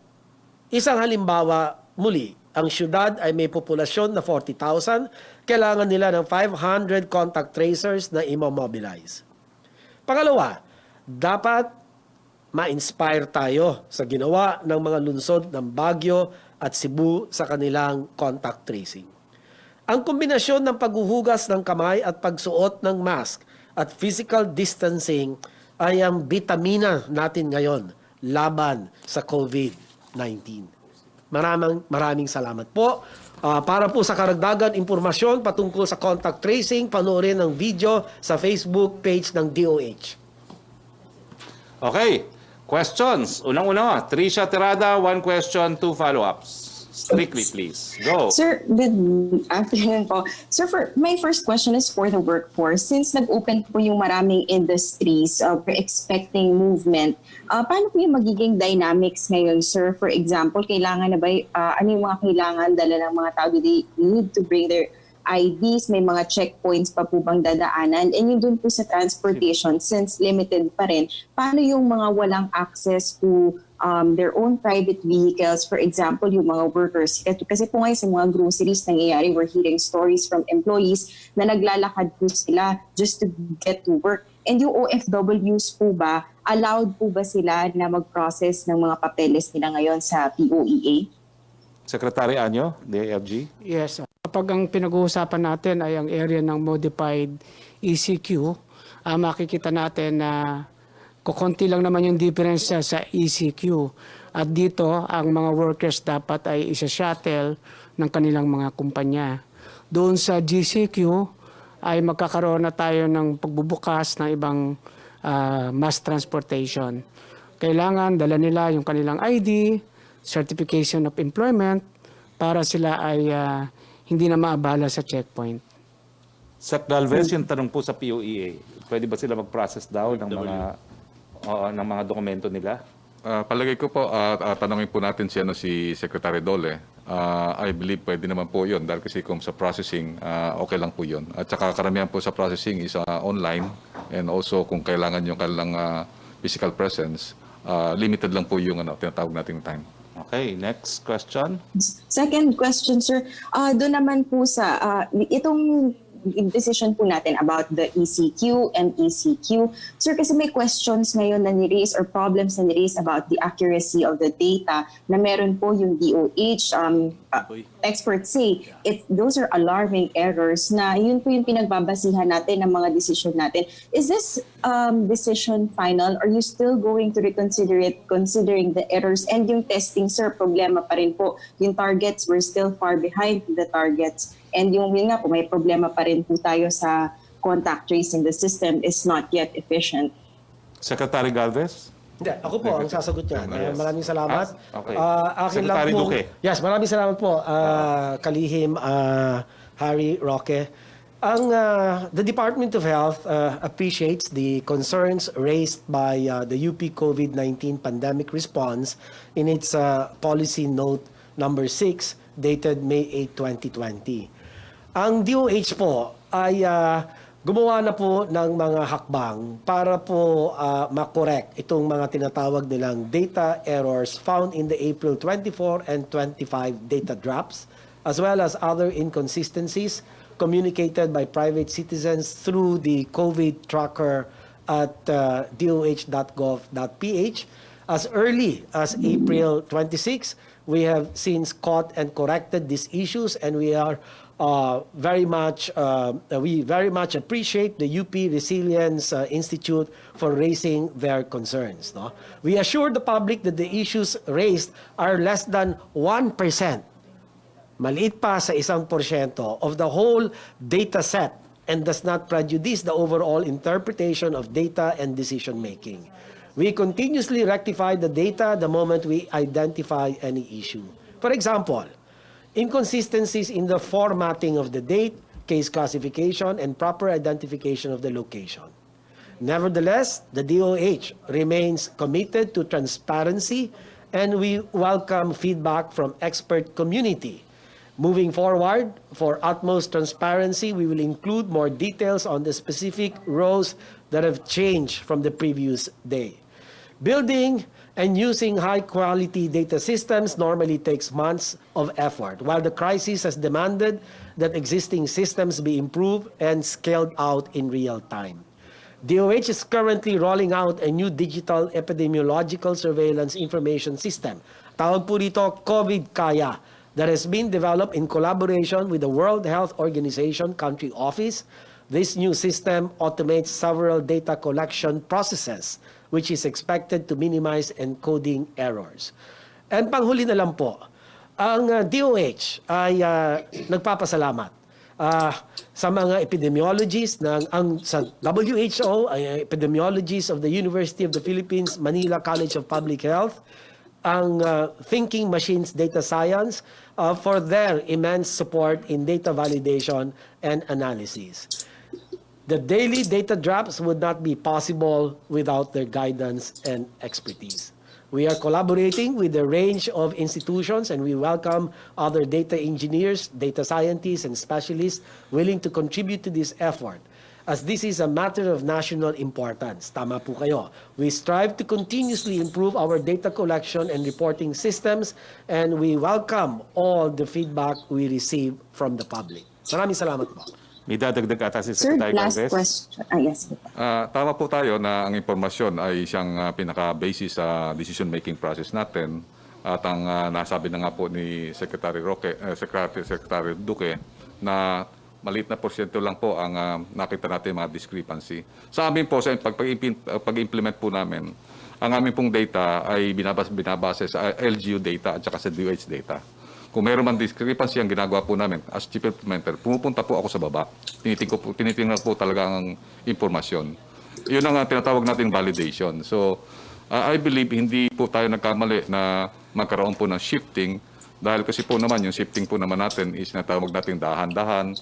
isang halimbawa muli, ang syudad ay may populasyon na 40,000, kailangan nila ng 500 contact tracers na immobilize. Pangalawa, dapat ma-inspire tayo sa ginawa ng mga lungsod ng Baguio at Cebu sa kanilang contact tracing. Ang kombinasyon ng paghuhugas ng kamay at pagsuot ng mask at physical distancing ay ang bitamina natin ngayon laban sa COVID-19. Maraming salamat po. Para po sa karagdagan impormasyon patungkol sa contact tracing, panoorin ang video sa Facebook page ng DOH. Okay. Questions. Unang-una, Tricia Tirada, 1 question, 2 follow-ups. Strictly, please. Go. Sir, good afternoon po. Sir, my first question is for the workforce. Since nag-open po yung maraming industries, we're expecting movement. Paano po yung magiging dynamics ngayon, sir? For example, kailangan na ba, ano yung mga kailangan dala ng mga tao? Do they need to bring their IDs? May mga checkpoints pa po bang dadaanan? And yun dun po sa transportation, since limited pa rin, paano yung mga walang access to their own private vehicles, for example, yung mga workers. Kasi po ngayon sa mga groceries nangyayari, we're hearing stories from employees na naglalakad po sila just to get to work. And yung OFWs po ba, allowed po ba sila na mag-process ng mga papeles nila ngayon sa POEA? Secretary Anyo, DFG. Yes. Kapag ang pinag-uusapan natin ay ang area ng modified ECQ, makikita natin na kukunti lang naman yung difference sa ECQ. At dito, ang mga workers dapat ay isa-shuttle ng kanilang mga kumpanya. Doon sa GCQ ay magkakaroon na tayo ng pagbubukas ng ibang mass transportation. Kailangan dala nila yung kanilang ID, certification of employment, para sila ay hindi na maabala sa checkpoint. Sec Galvez, yung tanong po sa POEA, pwede ba sila mag-process daw ng mga dokumento nila? Palagay ko po, tanongin po natin si Secretary Dole. I believe pwede naman po yun dahil kasi kung sa processing, okay lang po yun. At saka karamihan po sa processing is online and also kung kailangan yung kailang physical presence, limited lang po yung tinatawag nating time. Okay, next question. Second question, sir. Doon naman po sa itong decision po natin about the ECQ and ECQ. Sir, kasi may questions ngayon na ni-raise or problems na ni-raise about the accuracy of the data na meron po yung DOH. Experts say those are alarming errors na yun po yung pinagbabasihan natin ng mga decision natin. Is this decision final? Are you still going to reconsider it considering the errors? And yung testing, sir, problema pa rin po. Yung targets, we're still far behind the targets. And yun nga po, may problema pa rin po tayo sa contact tracing. The system is not yet efficient. Secretary Galvez? Hindi, ako po ang sasagot niyan. Yes. Maraming salamat. Okay. Akin Secretary lang po, Duque. Yes, maraming salamat po, Kalihim Harry Roque. The Department of Health appreciates the concerns raised by the UP COVID-19 pandemic response in its policy note number 6 dated May 8, 2020. Ang DOH po ay gumawa na po ng mga hakbang para po makorek itong mga tinatawag nilang data errors found in the April 24 and 25 data drops, as well as other inconsistencies communicated by private citizens through the COVID tracker at doh.gov.ph. As early as April 26, we have since caught and corrected these issues, and we are very much appreciate the UP Resilience Institute for raising their concerns. No? We assure the public that the issues raised are less than 1%. Maliit pa sa 1% of the whole data set and does not prejudice the overall interpretation of data and decision making. We continuously rectify the data the moment we identify any issue. For example, inconsistencies in the formatting of the date, case classification, and proper identification of the location. Nevertheless, the DOH remains committed to transparency, and we welcome feedback from expert community. Moving forward, for utmost transparency, we will include more details on the specific rows that have changed from the previous day. Building and using high-quality data systems normally takes months of effort, while the crisis has demanded that existing systems be improved and scaled out in real time. DOH is currently rolling out a new digital epidemiological surveillance information system. Tawag po dito COVID-Kaya, that has been developed in collaboration with the World Health Organization country office. This new system automates several data collection processes, which is expected to minimize encoding errors. And panghuli na lang po, ang DOH ay nagpapasalamat sa mga epidemiologists sa WHO, ay epidemiologists of the University of the Philippines, Manila College of Public Health, ang Thinking Machines Data Science for their immense support in data validation and analysis. The daily data drops would not be possible without their guidance and expertise. We are collaborating with a range of institutions, and we welcome other data engineers, data scientists, and specialists willing to contribute to this effort, as this is a matter of national importance. Tama po kayo. We strive to continuously improve our data collection and reporting systems, and we welcome all the feedback we receive from the public. Maraming salamat po. May dadagdag ata si Sir, Secretary last Congress. question. Yes. Tama po tayo na ang impormasyon ay siyang pinaka-basis sa decision-making process natin. At ang nasabi na nga po ni Secretary Secretary Duque na maliit na porsyento lang po ang nakita natin mga discrepancy. Sa amin po, sa pag-implement po namin, ang aming pong data ay binabase sa LGU data at saka sa DOH data. Kung mayroon man discrepancy, ang ginagawa po namin as chief implementer, pumupunta po ako sa baba. Tinitingnan po talaga ang impormasyon. Yun ang tinatawag natin validation. So, I believe hindi po tayo nagkamali na magkaroon po ng shifting dahil kasi po naman yung shifting po naman natin is natawag natin dahan-dahan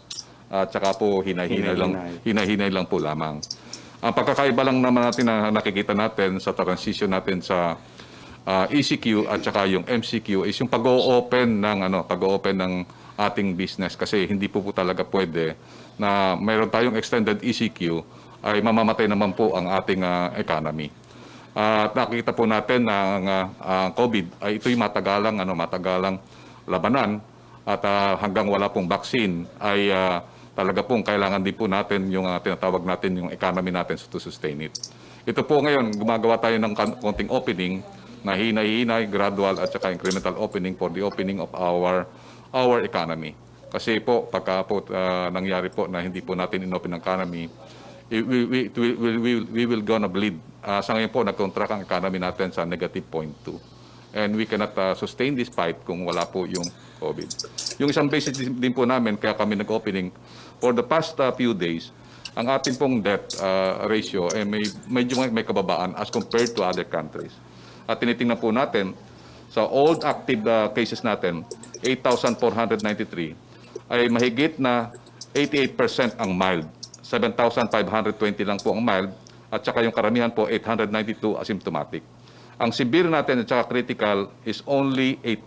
at saka po hinay-hinay lang po lamang. Ang pagkakaiba lang naman natin na nakikita natin sa transition natin sa ECQ at saka yung MCQ is yung pag-o-open ng ating business kasi hindi po talaga pwede na mayroon tayong extended ECQ ay mamamatay naman po ang ating economy. At nakita po natin na ang COVID ay ito'y matagalang labanan at hanggang wala pong vaccine ay talaga pong kailangan din po natin yung tinatawag natin yung economy natin to sustain it. Ito po ngayon, gumagawa tayo ng konting opening na hinay-hinay, gradual at saka incremental opening for the opening of our economy. Kasi po, pagka po nangyari po na hindi po natin inopen ang economy, we will gonna bleed. Sa ngayon po, nag-contract ang economy natin sa negative 0.2. And we cannot sustain this fight kung wala po yung COVID. Yung isang basis din po namin, kaya kami nag-opening, for the past few days, ang ating pong debt ratio ay medyo may kababaan as compared to other countries. At tinitingnan po natin, sa old active cases natin, 8,493, ay mahigit na 88% ang mild. 7,520 lang po ang mild, at saka yung karamihan po, 892 asymptomatic. Ang severe natin at saka critical is only 8%.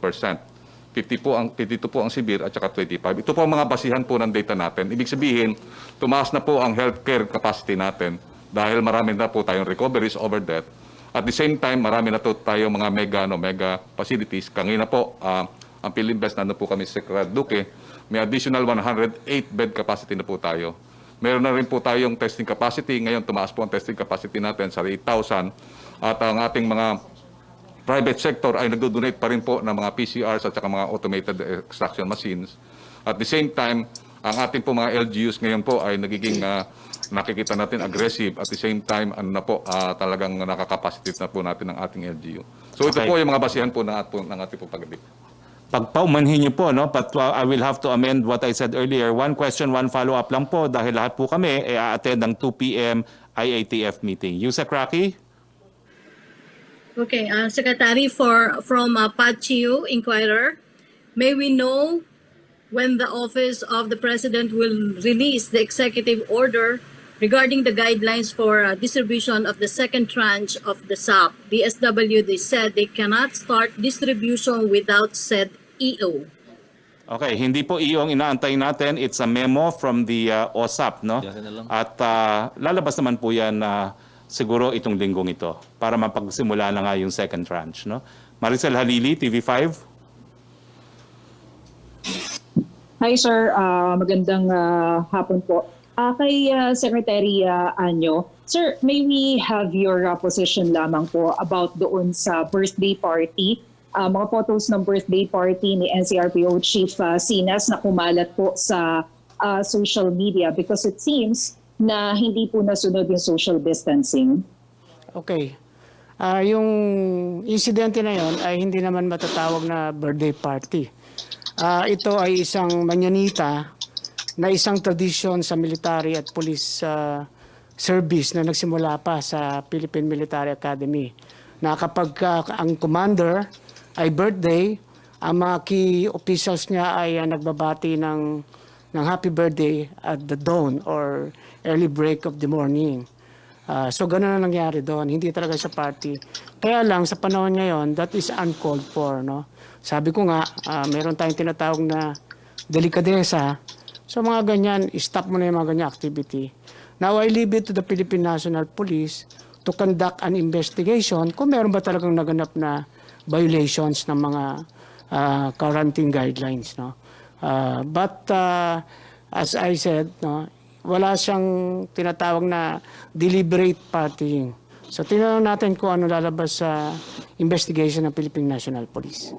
52 po ang severe at saka 25. Ito po ang mga basihan po ng data natin. Ibig sabihin, tumaas na po ang healthcare capacity natin dahil marami na po tayong recoveries over death. At the same time, marami na po tayong mga mega facilities. Kanina po, ang PhilInvest, nandun po kami sa Secretary Duque, may additional 108 bed capacity na po tayo. Meron na rin po tayong testing capacity. Ngayon, tumaas po ang testing capacity natin sa 8,000. At ang ating mga private sector ay nagdo-donate pa rin po ng mga PCRs at saka mga automated extraction machines. At the same time, ang ating po mga LGUs ngayon po ay nagiging nakikita natin aggressive. At the same time, talagang nakakapacitate na po natin ang ating LGU. So ito Okay. po yung mga basihan po ng ating po pag-abit. Pagpaumanhin niyo po, no? But I will have to amend what I said earlier. One question, one follow-up lang po dahil lahat po kami attend ng 2 p.m. IATF meeting. Yusek Raki? Okay, Secretary from Pachiu Inquirer, may we know when the Office of the President will release the executive order regarding the guidelines for distribution of the second tranche of the SAP? DSW, they said they cannot start distribution without said EO. Okay, hindi po iyo ang inaantay natin. It's a memo from the OSAP, no? At lalabas naman po yan siguro itong linggong ito para mapagsimula na nga yung second tranche, no? Maricel Halili, TV5. Hi sir, magandang hapon po. Kay Secretary Anyo, sir, may we have your position lamang po about doon sa birthday party? Mga photos ng birthday party ni NCRPO Chief Sinas na kumalat po sa social media because it seems na hindi po nasunod yung social distancing. Okay. Yung insidente na yon ay hindi naman matatawag na birthday party. Ito ay isang manyanita na isang tradisyon sa military at police service na nagsimula pa sa Philippine Military Academy. Na kapag ang commander ay birthday, ang mga key officials niya ay nagbabati ng happy birthday at the dawn or early break of the morning. So ganun na nangyari doon, hindi talaga sa party. Kaya lang sa panahon ngayon, that is uncalled for, no? Sabi ko nga, meron tayong tinatawag na delikadesa. So mga ganyan, stop mo na yung mga ganyan activity. Now I leave it to the Philippine National Police to conduct an investigation kung meron ba talagang naganap na violations ng mga quarantine guidelines, no? But as I said, no, wala siyang tinatawag na deliberate partying. So tinanong natin kung ano lalabas sa investigation ng Philippine National Police.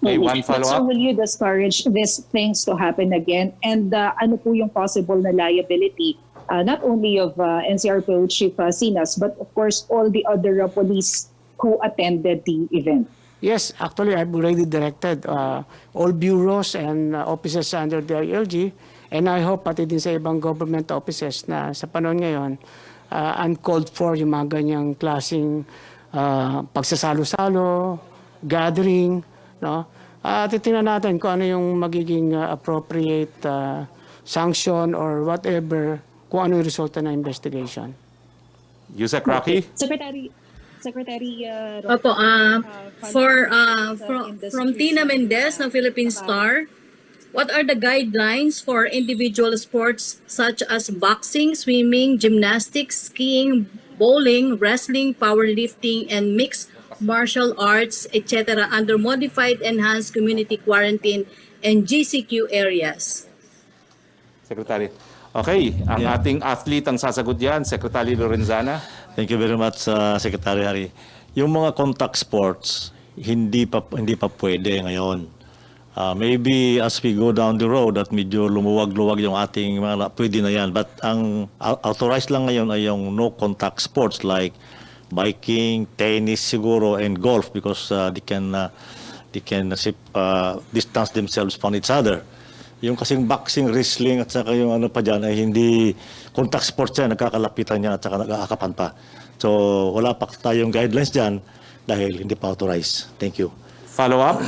May one But sir, follow-up? will you discourage these things to happen again? And ano po yung possible na liability, not only of NCRPO Chief Sinas, but of course all the other police who attended the event? Yes, actually, I've already directed all bureaus and offices under the ILG, and I hope pati din sa ibang government offices na sa panahon ngayon, uncalled for yung mga ganyang klaseng pagsasalo-salo, gathering, no? Titingnan natin kung ano yung magiging appropriate sanction or whatever, kung ano yung resulta ng investigation. Yusek Rocky? Secretary Opo, from Tina Mendez ng Philippine Star, what are the guidelines for individual sports such as boxing, swimming, gymnastics, skiing, bowling, wrestling, powerlifting, and mixed martial arts, etc. under modified enhanced community quarantine and GCQ areas? Secretary. Okay, ang ating athlete ang sasagot yan, Secretary Lorenzana. Thank you very much, Secretary Harry. Yung mga contact sports, hindi pa pwede ngayon. Maybe as we go down the road at medyo lumuwag-luwag yung ating mga, pwede na yan. But ang authorized lang ngayon ay yung no contact sports like biking, tennis siguro, and golf because they can distance themselves from each other. Yung kasing boxing, wrestling at saka yung ano pa dyan ay hindi contact sports yan, nagkakalapitan yan at saka nag-aakapan pa. So wala pa tayong guidelines dyan dahil hindi pa authorized. Thank you. Follow-up?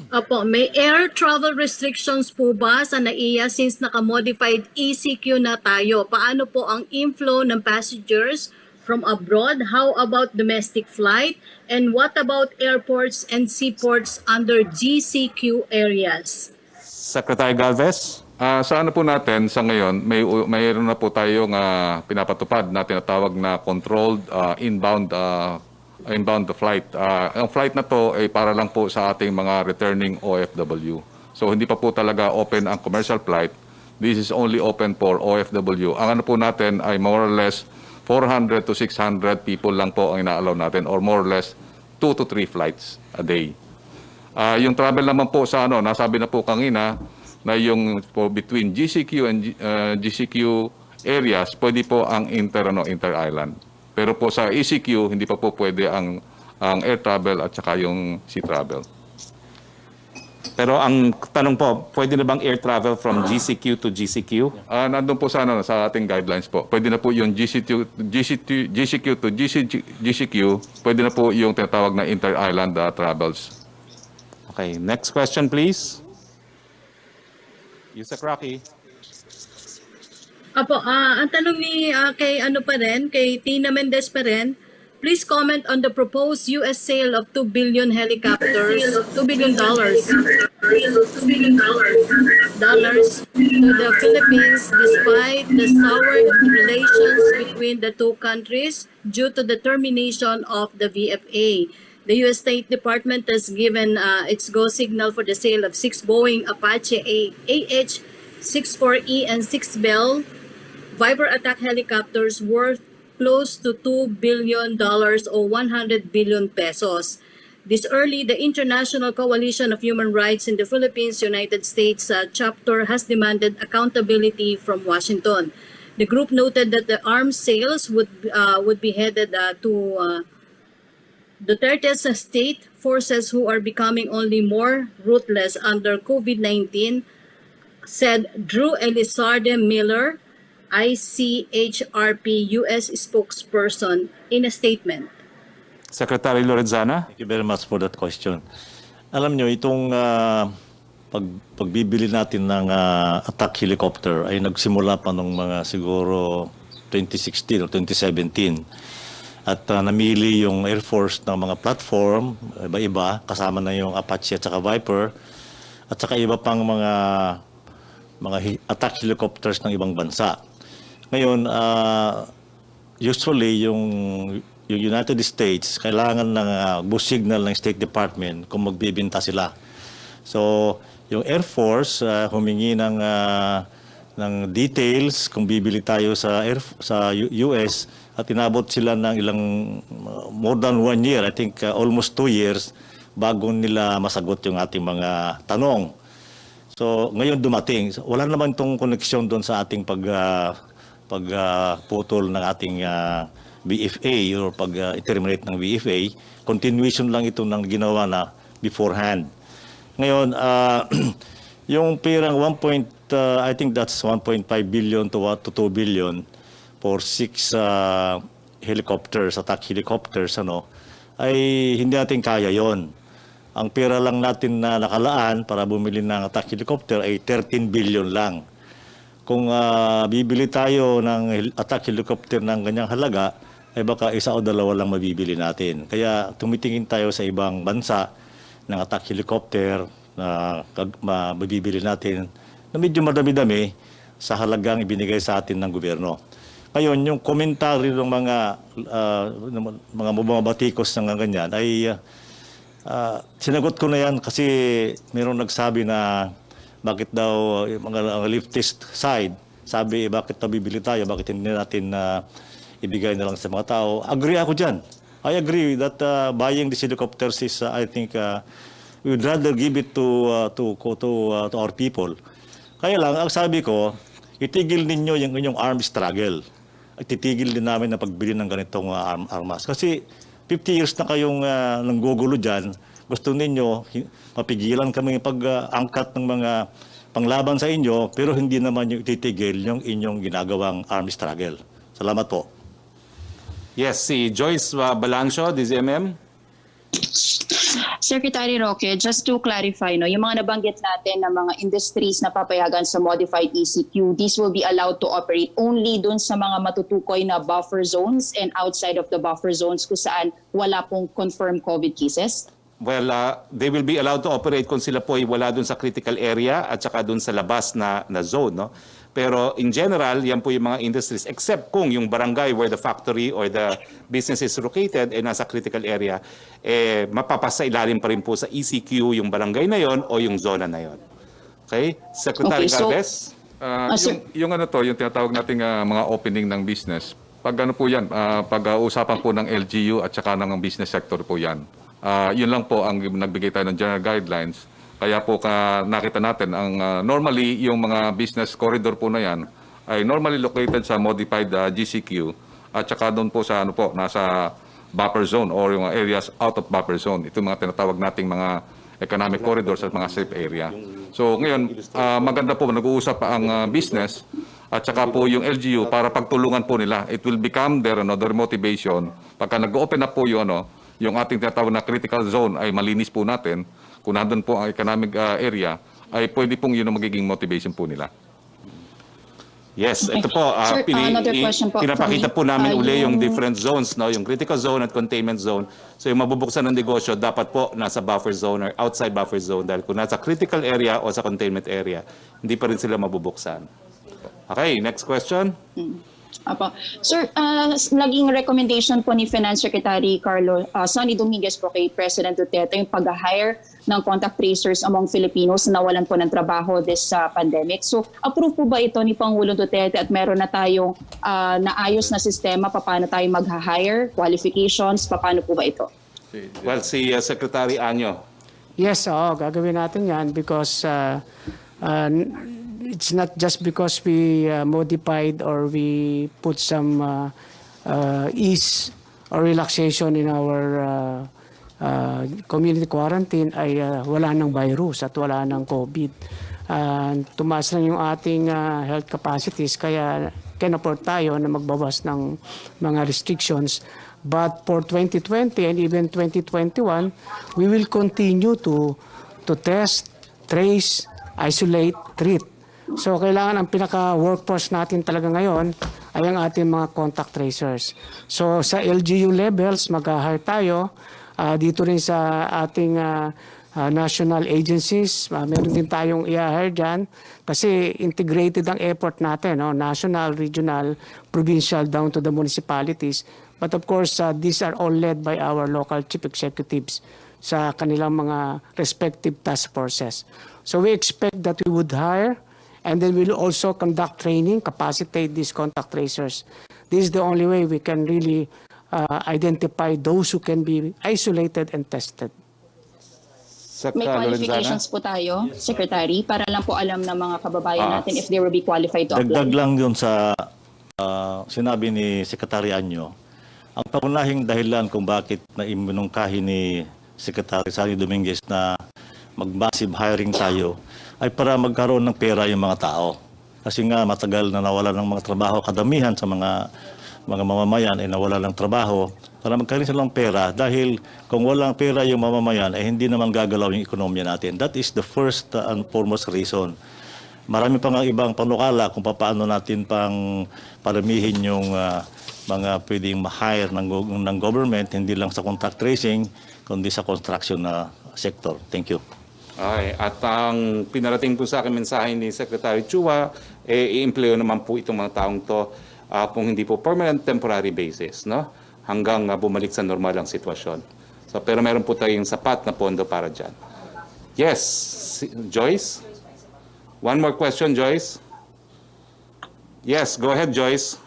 Opo, may air travel restrictions po ba sa NAIA since naka-modified ECQ na tayo? Paano po ang inflow ng passengers from abroad? How about domestic flight? And what about airports and seaports under GCQ areas? Secretary Galvez? Sa ano po natin sa ngayon, mayroon na po tayong pinapatupad na tinatawag na controlled inbound flight. Ang flight na to ay para lang po sa ating mga returning OFW. So hindi pa po talaga open ang commercial flight. This is only open for OFW. Ang ano po natin ay more or less 400 to 600 people lang po ang ina-allow natin or more or less 2 to 3 flights a day. Yung travel naman po sa nasabi na po kanina na yung po between GCQ and GCQ areas, pwede po ang inter-island. Pero po sa ECQ, hindi pa po pwede ang air travel at saka yung sea travel. Pero ang tanong po, pwede na bang air travel from GCQ to GCQ? Nandun po sa ating guidelines po. Pwede na po yung GCQ to GCQ, pwede na po yung tinatawag na inter-island travels. Okay, next question please. Yusek Rocky. Apo, ang tanong ni kay Tina Mendez pa rin, please comment on the proposed US sale of 2 billion helicopters, $2 billion dollars to the Philippines despite the soured relations between the two countries due to the termination of the VFA. The U.S. State Department has given its go signal for the sale of 6 Boeing Apache AH-64E and 6 Bell Viper attack helicopters worth close to $2 billion or 100 billion pesos. This early, the International Coalition of Human Rights in the Philippines, United States chapter has demanded accountability from Washington. The group noted that the arms sales would be headed to Duterte's state forces who are becoming only more ruthless under COVID-19, said Drew Elizarde Miller, ICHRP U.S. spokesperson, in a statement. Secretary Lorenzana? Thank you very much for that question. Alam nyo, itong pagbibili natin ng attack helicopter ay nagsimula pa nung mga siguro 2016 o 2017. At namili yung Air Force ng mga platform, iba-iba, kasama na yung Apache at saka Viper, at saka iba pang mga attack helicopters ng ibang bansa. Ngayon, usually yung United States, kailangan ng boost signal ng State Department kung magbibinta sila. So, yung Air Force humingi ng details kung bibili tayo sa US at inabot sila ng ilang more than 1 year, I think almost 2 years bago nila masagot yung ating mga tanong. So, ngayon dumating. Wala naman itong koneksyon doon sa ating pagputol ng ating BFA or pag-terminate ng BFA. Continuation lang ito ng ginawa na beforehand. Ngayon, yung pirang I think that's 1.5 billion to 2 billion for 6 helicopters, attack helicopters, ay hindi natin kaya yon. Ang pera lang natin na nakalaan para bumili ng attack helicopter ay 13 billion lang. Kung bibili tayo ng attack helicopter ng ganyang halaga, ay baka 1 o 2 lang mabibili natin. Kaya tumitingin tayo sa ibang bansa ng attack helicopter na mabibili natin na medyo madami-dami sa halagang ibinigay sa atin ng gobyerno. Ngayon, yung komentaryo ng mga bumabatikos ng ganyan ay sinagot ko na yan kasi mayroong nagsabi na bakit daw mga leftist side, sabi bakit bibili tayo, bakit hindi natin ibigay na lang sa mga tao. Agree ako dyan. I agree that buying these helicopters is, I think, we would rather give it to our people. Kaya lang, ang sabi ko, itigil ninyo yung inyong armed struggle. At titigil din namin na pagbili ng ganitong armas. Kasi 50 years na kayong nanggugulo dyan, gusto ninyo mapigilan kami pag-angkat ng mga panglaban sa inyo, pero hindi naman yung ititigil yung inyong ginagawang armed struggle. Salamat po. Yes, si Joyce Balancio, DZMM. Secretary Roque, just to clarify, yung mga nabanggit natin na mga industries na papayagan sa modified ECQ, these will be allowed to operate only dun sa mga matutukoy na buffer zones and outside of the buffer zones kung saan wala pong confirmed COVID cases? Well, they will be allowed to operate kung sila po ay wala dun sa critical area at saka dun sa labas na zone, no? Pero in general, yan po yung mga industries, except kung yung barangay where the factory or the business is located ay nasa critical area, mapapasa ilalim pa rin po sa ECQ yung barangay na yon o yung zona na yon. Okay? Secretary Okay, so- Galvez? Yung yung tinatawag nating mga opening ng business, pag ano po yan, pag-uusapan po ng LGU at saka ng business sector po yan. Yun lang po ang nagbigay tayo ng general guidelines. Kaya po nakita natin, normally yung mga business corridor po na yan ay normally located sa modified GCQ at saka doon po sa nasa buffer zone or yung areas out of buffer zone. Ito mga tinatawag nating mga economic corridors at mga safe area. So ngayon, maganda po nag-uusap ang business at saka po yung LGU para pagtulungan po nila. It will become their motivation. Pagka nag-open up po yung ating tinatawag na critical zone ay malinis po natin, kung nandun po ang economic area, ay pwede pong yun ang magiging motivation po nila. Yes, Okay. ito po, Sir, another question po pinapakita from po namin me. uli yung Yung- different zones, no? Yung critical zone at containment zone. So yung mabubuksan ng negosyo, dapat po nasa buffer zone or outside buffer zone. Dahil kung nasa critical area o sa containment area, hindi pa rin sila mabubuksan. Okay, next question. Apo. Sir, naging recommendation po ni Finance Secretary Sonny Dominguez po kay President Duterte yung pag-hire ng contact tracers among Filipinos na nawalan po ng trabaho this pandemic. So, approve po ba ito ni Pangulong Duterte at meron na tayong naayos na sistema paano tayo mag-hire, qualifications, paano po ba ito? Well, si Secretary Anyo. Yes, gagawin natin yan because it's not just because we modified or we put some ease or relaxation in our community quarantine ay wala ng virus at wala ng COVID. Tumaas lang yung ating health capacities kaya can afford tayo na magbawas ng mga restrictions. But for 2020 and even 2021, we will continue to test, trace, isolate, treat. So kailangan ang pinaka-workforce natin talaga ngayon ay ang ating mga contact tracers. So sa LGU levels, mag-hire tayo. Dito rin sa ating national agencies, meron din tayong i-hire dyan kasi integrated ang effort natin, no? National, regional, provincial, down to the municipalities. But of course, these are all led by our local chief executives sa kanilang mga respective task forces. So we expect that we would hire and then we'll also conduct training, capacitate these contact tracers. This is the only way we can really identify those who can be isolated and tested. May qualifications po tayo, Secretary, para lang po alam ng mga kababayan natin if they will be qualified to apply. Dagdag lang yun sa sinabi ni Secretary Anyo. Ang pangunahing dahilan kung bakit naiminungkahi ni Secretary Sani Dominguez na mag-massive hiring tayo ay para magkaroon ng pera yung mga tao. Kasi nga matagal na nawala ng mga trabaho, kadamihan sa mga mamamayan ay nawala ng trabaho para magkaroon silang pera dahil kung walang pera yung mamamayan ay hindi naman gagalaw yung ekonomiya natin. That is the first and foremost reason. Marami pa nga ibang panukala kung paano natin pang paramihin yung mga pwedeng ma-hire ng government, hindi lang sa contact tracing, kundi sa construction na sector. Thank you. Okay. At ang pinarating po sa akin mensahe ni Secretary Chua, i-empleo naman po itong mga taong to kung hindi po permanent, temporary basis, no? Hanggang bumalik sa normal ang sitwasyon. So, pero meron po tayong sapat na pondo para dyan. Yes, Joyce? One more question, Joyce? Yes, go ahead, Joyce.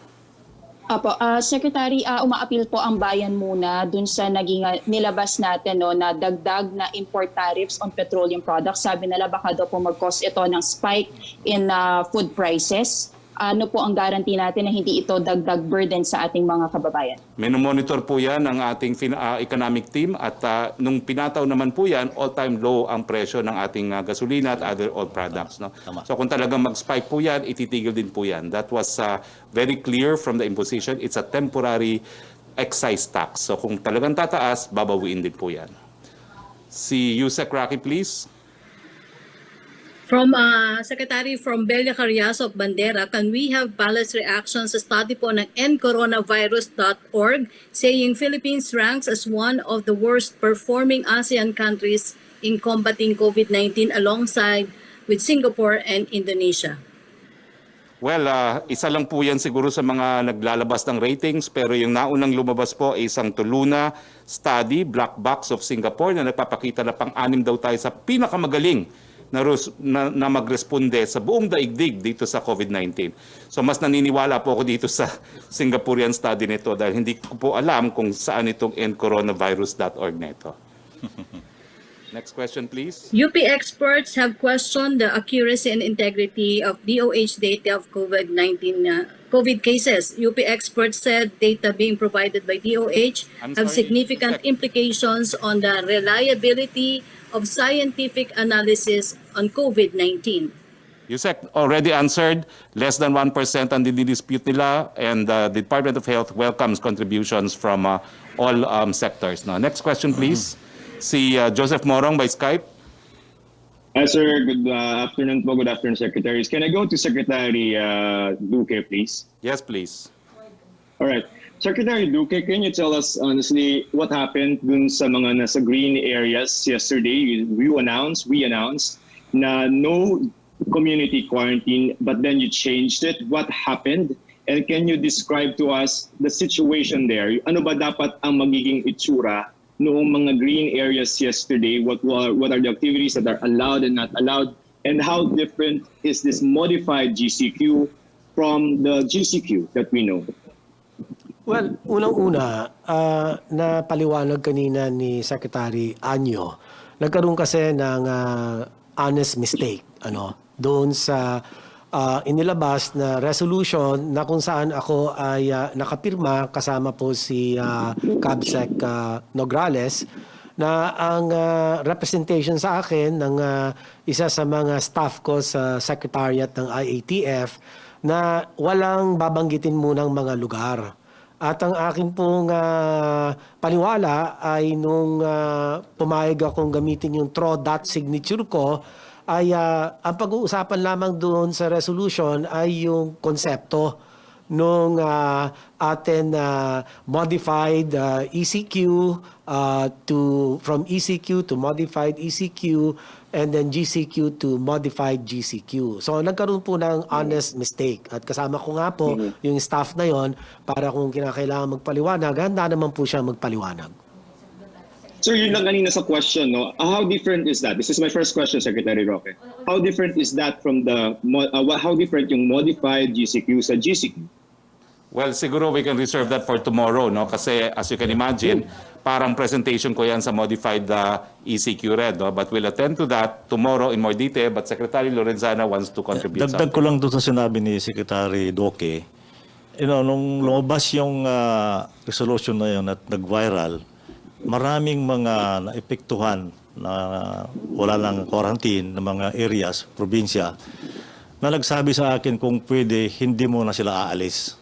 Apo, Secretary, umaapil po ang bayan muna dun sa naging nilabas natin no, na dagdag na import tariffs on petroleum products. Sabi nila baka daw po mag-cause ito ng spike in food prices. Ano po ang guarantee natin na hindi ito dagdag burden sa ating mga kababayan? Minomonitor po yan ng ating economic team at nung pinataw naman po yan, all-time low ang presyo ng ating gasolina at other oil products. No? So kung talagang mag-spike po yan, ititigil din po yan. That was very clear from the imposition. It's a temporary excise tax. So kung talagang tataas, babawiin din po yan. Si Yusek Rocky, please. From Secretary from Belia Carriazo of Bandera, can we have balanced reactions sa study po ng endcoronavirus.org saying Philippines ranks as one of the worst performing ASEAN countries in combating COVID-19 alongside with Singapore and Indonesia? Well, isa lang po yan siguro sa mga naglalabas ng ratings pero yung naunang lumabas po ay isang Tuluna study, Black Box of Singapore na nagpapakita na pang-anim daw tayo sa pinakamagaling na magresponde sa buong daigdig dito sa COVID-19. So mas naniniwala po ako dito sa Singaporean study nito dahil hindi ko po alam kung saan itong endcoronavirus.org nito. Next question, please. UP experts have questioned the accuracy and integrity of DOH data of COVID cases. UP experts said data being provided by DOH have significant implications on the reliability of scientific analysis on COVID-19. Yusek already answered, less than 1% ang didispute nila and the Department of Health welcomes contributions from all sectors. Now, next question, please. Si Joseph Morong by Skype. Hi, sir. Good afternoon po. Good afternoon, secretaries. Can I go to Secretary Duque, please? Yes, please. All right. Secretary Duque, can you tell us honestly what happened dun sa mga nasa green areas yesterday? We announced na no community quarantine, but then you changed it. What happened? And can you describe to us the situation there? Ano ba dapat ang magiging itsura noong mga green areas yesterday? What are the activities that are allowed and not allowed? And how different is this modified GCQ from the GCQ that we know? Well, unang-una, na paliwanag kanina ni Secretary Anyo, nagkaroon kasi ng honest mistake doon sa inilabas na resolution na kung saan ako ay nakapirma kasama po si Cabsec Nograles na ang representation sa akin ng isa sa mga staff ko sa Secretariat ng IATF na walang babanggitin munang mga lugar. At ang aking pong paniwala ay nung pumayag akong gamitin yung TRO.dot signature ko, ay ang pag-uusapan lamang doon sa resolution ay yung konsepto nung atin modified ECQ from ECQ to modified ECQ and then GCQ to modified GCQ. So nagkaroon po ng honest mistake at kasama ko nga po yung staff na yon para kung kinakailangan magpaliwanag, handa naman po siya magpaliwanag. Sir, yun lang kanina sa question, no? How different is that? This is my first question, Secretary Roque. How different is that from how different yung modified GCQ sa GCQ? Well, siguro we can reserve that for tomorrow, no? Kasi as you can imagine, parang presentation ko yan sa modified ECQ red, no? But we'll attend to that tomorrow in more detail. But Secretary Lorenzana wants to contribute Dagdag ko lang doon sa sinabi ni Secretary Doke. Nung lumabas yung resolution na yun at nag-viral, maraming mga naepektuhan na wala lang quarantine ng mga areas, probinsya, na nagsabi sa akin kung pwede, hindi mo na sila aalis.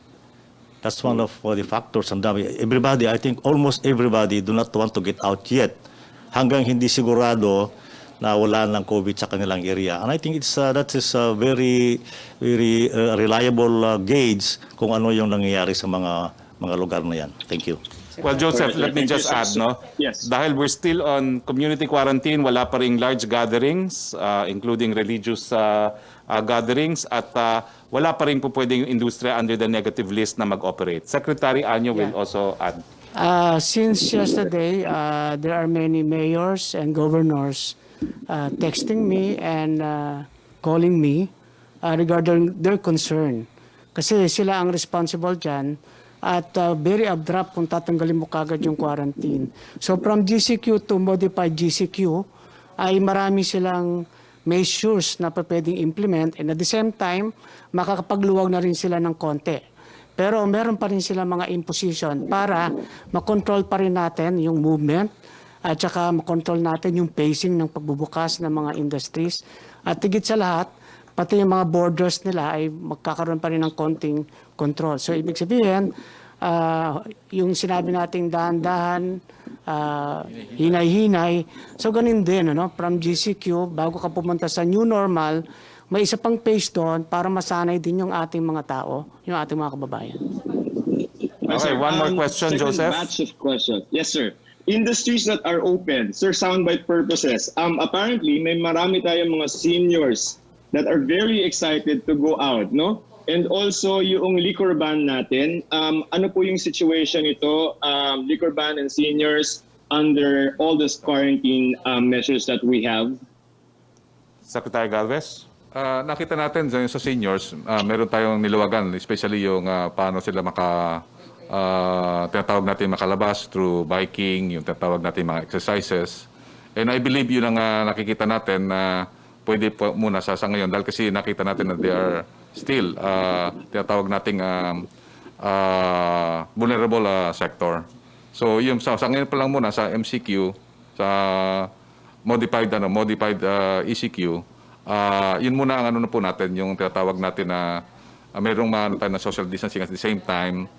That's one of the factors. Everybody, I think almost everybody do not want to get out yet hanggang hindi sigurado na wala ng COVID sa kanilang area. And I think that is a very reliable gauge kung ano yung nangyayari sa mga lugar na yan. Thank you. Well, Joseph, let me just add, no? Yes. Dahil we're still on community quarantine, wala pa ring large gatherings, including religious gatherings, at wala pa rin po pwedeng yung industriya under the negative list na mag-operate. Secretary Anyo will also add. Since yesterday, there are many mayors and governors texting me and calling me regarding their concern. Kasi sila ang responsible dyan at very abrupt kung tatanggalin mo kagad yung quarantine. So from GCQ to modified GCQ ay marami silang measures na pwedeng implement and at the same time, makakapagluwag na rin sila ng konti. Pero meron pa rin sila mga imposition para makontrol pa rin natin yung movement at saka makontrol natin yung pacing ng pagbubukas ng mga industries. At higit sa lahat, pati yung mga borders nila ay magkakaroon pa rin ng konting control. So ibig sabihin, yung sinabi nating dahan-dahan, hinay-hinay, so ganun din, ano? From GCQ, bago ka pumunta sa new normal, may isa pang phase doon para masanay din yung ating mga tao, yung ating mga kababayan. Okay, one more question, second Joseph. Batch of questions. Yes, sir. Industries that are open, sir, soundbite purposes. Apparently, may marami tayong mga seniors that are very excited to go out, no? And also, yung liquor ban natin, ano po yung situation ito, liquor ban and seniors under all these quarantine measures that we have? Secretary Galvez? Nakita natin sa seniors, meron tayong niluwagan, especially yung paano sila tinatawag natin makalabas through biking, yung tinatawag natin mga exercises. And I believe yun ang nakikita natin na pwede po muna sa ngayon dahil kasi nakita natin na they are still tinatawag nating vulnerable sector. So yung sa ngayon pa lang muna sa MCQ, sa modified ECQ, yun muna ang ano na po natin, yung tinatawag natin na mayroong tayo na social distancing at the same time,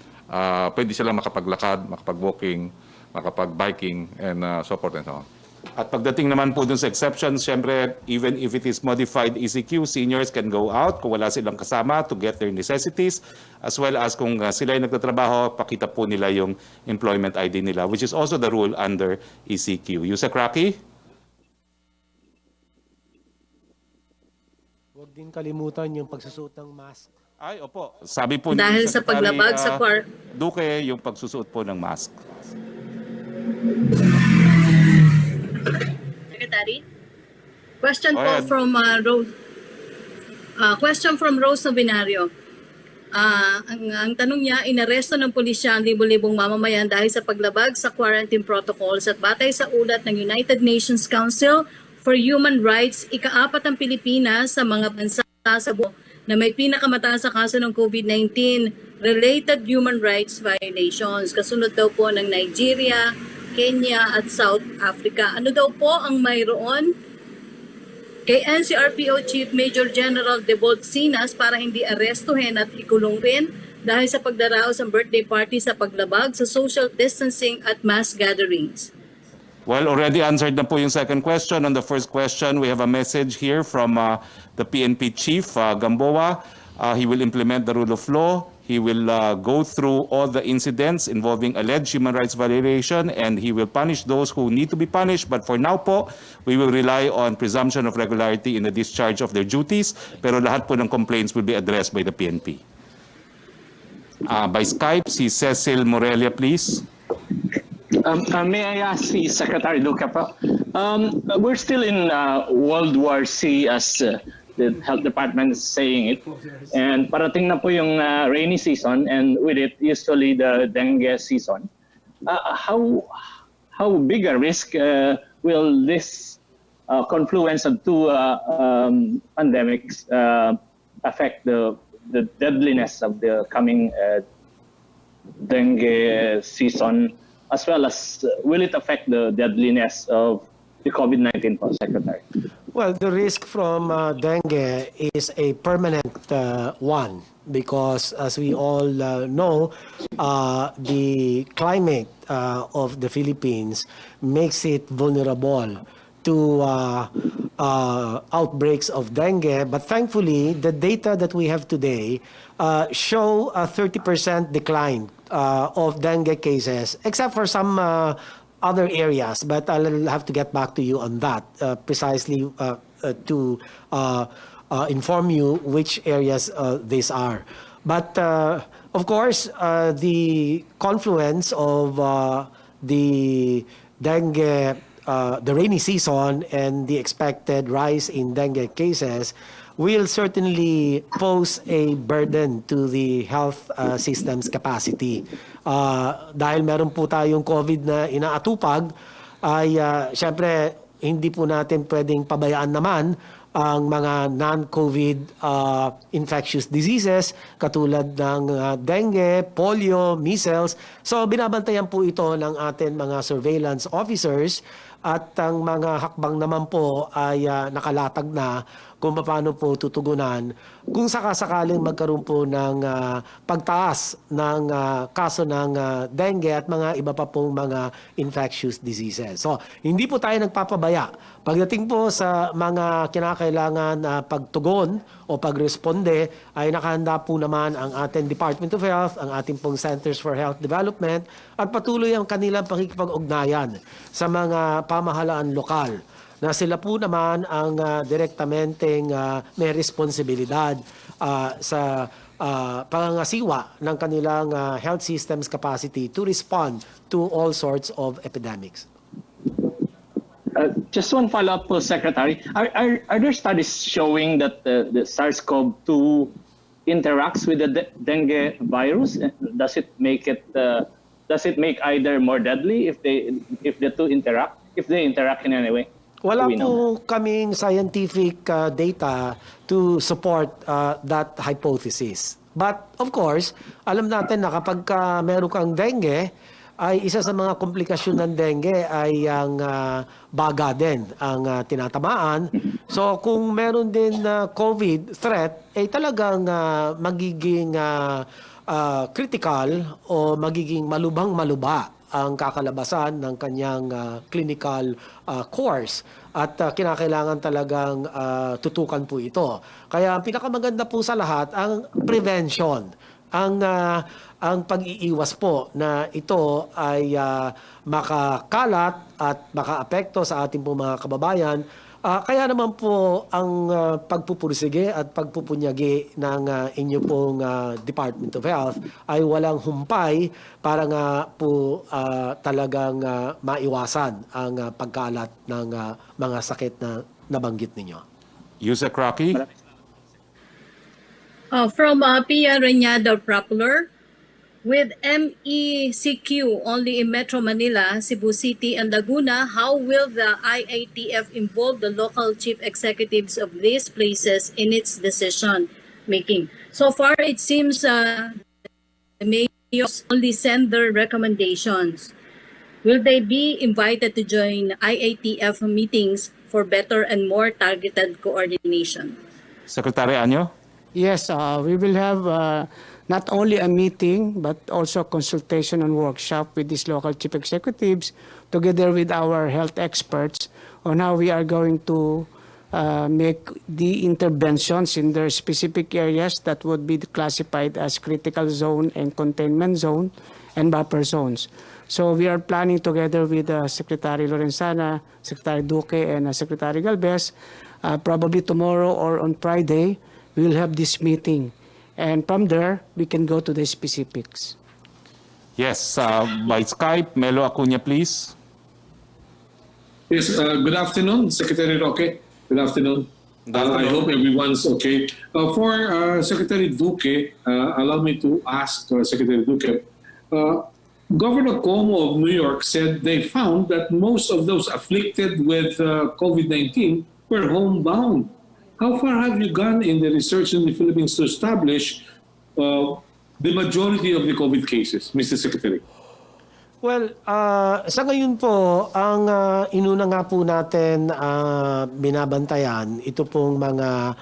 pwede sila makapaglakad, makapag-walking, makapag-biking, and so forth and so on. At pagdating naman po dun sa exceptions, syempre, even if it is modified ECQ, seniors can go out kung wala silang kasama to get their necessities, as well as kung sila ay nagtatrabaho, pakita po nila yung employment ID nila, which is also the rule under ECQ. Yusek Rocky? Huwag din kalimutan yung pagsusuot ng mask. Ay, opo. Sabi po Dahil ni sa Secretary, paglabag sa Duque, yung pagsusuot po ng mask. Secretary? Question Go po ahead. from question from Rose Novinario. Ang tanong niya, inaresto ng pulisya ang libo-libong mamamayan dahil sa paglabag sa quarantine protocols at batay sa ulat ng United Nations Council for Human Rights, ika-4 ang Pilipinas sa mga bansa sa buo na may pinakamataas sa kaso ng COVID-19 related human rights violations. Kasunod daw po ng Nigeria, Kenya at South Africa. Ano daw po ang mayroon kay NCRPO Chief Major General Debold Sinas para hindi arestuhin at ikulong rin dahil sa pagdaraos ng birthday party sa paglabag sa social distancing at mass gatherings? Well, already answered na po yung second question. On the first question, we have a message here from the PNP Chief, Gamboa. He will implement the rule of law. He will go through all the incidents involving alleged human rights violation, and he will punish those who need to be punished. But for now po, we will rely on presumption of regularity in the discharge of their duties. Pero lahat po ng complaints will be addressed by the PNP. By Skype, si Cecil Morelia, please. May I ask si Secretary Duque po? We're still in World War C as the Health Department is saying it. And parating na po yung rainy season, and with it, usually the dengue season. How big a risk will this confluence of two pandemics affect the deadliness of the coming dengue season, as well as will it affect the deadliness of the COVID-19 po, Secretary? Well, the risk from dengue is a permanent one because, as we all know, the climate of the Philippines makes it vulnerable to outbreaks of dengue. But thankfully, the data that we have today show a 30% decline of dengue cases, except for some other areas. But I'll have to get back to you on that precisely to inform you which areas these are. But of course, the confluence of the dengue, the rainy season, and the expected rise in dengue cases will certainly pose a burden to the health system's capacity. Dahil meron po tayong COVID na inaatupag, ay syempre hindi po natin pwedeng pabayaan naman ang mga non-COVID infectious diseases katulad ng dengue, polio, measles. So binabantayan po ito ng ating mga surveillance officers, at ang mga hakbang naman po ay nakalatag na kung paano po tutugunan kung sakasakaling magkaroon po ng pagtaas ng kaso ng dengue at mga iba pa pong mga infectious diseases. So, hindi po tayo nagpapabaya. Pagdating po sa mga kinakailangan na pagtugon o pagresponde, ay nakahanda po naman ang ating Department of Health, ang ating pong Centers for Health Development, at patuloy ang kanilang pakikipag-ugnayan sa mga pamahalaan lokal, na sila po naman ang direktamenteng may responsibilidad sa pangangasiwa ng kanilang health system's capacity to respond to all sorts of epidemics. Just one follow-up po, Secretary. Are there studies showing that the SARS-CoV-2 interacts with the dengue virus? Does it make either more deadly if the two interact? If they interact in any way? Wala po kaming scientific data to support that hypothesis. But of course, alam natin na kapag meron kang dengue, ay isa sa mga komplikasyon ng dengue ay ang baga din ang tinatamaan. So kung meron din COVID threat, ay talagang magiging critical o magiging malubang-maluba ang kakalabasan ng kanyang clinical course, at kinakailangan talagang tutukan po ito. Kaya ang pinakamaganda po sa lahat ang prevention, ang pag-iiwas po na ito ay makakalat at makaapekto sa ating po mga kababayan. Kaya naman po ang pagpupursige at pagpupunyagi ng inyo pong Department of Health ay walang humpay para nga po talagang maiwasan ang pagkalat ng mga sakit na nabanggit ninyo. Yusek Rocky. From Pia Reñado Propeller, with MECQ only in Metro Manila, Cebu City, and Laguna, how will the IATF involve the local chief executives of these places in its decision making? So far, it seems the mayors only send their recommendations. Will they be invited to join IATF meetings for better and more targeted coordination? Secretary Anyo. Yes, we will have not only a meeting but also consultation and workshop with these local chief executives together with our health experts on how we are going to make the interventions in their specific areas that would be classified as critical zone and containment zone and buffer zones. So we are planning together with Secretary Lorenzana, Secretary Duque, and Secretary Galvez, probably tomorrow or on Friday, we will have this meeting. And from there, we can go to the specifics. Yes, by Skype, Melo Acuña, please. Yes, good afternoon, Secretary Roque. Good afternoon. I hope everyone's okay. For Secretary Duque, allow me to ask Secretary Duque, Governor Cuomo of New York said they found that most of those afflicted with COVID-19 were homebound. How far have you gone in the research in the Philippines to establish the majority of the COVID cases, Mr. Secretary? Well, sa ngayon po, ang inuna nga po natin binabantayan, ito pong mga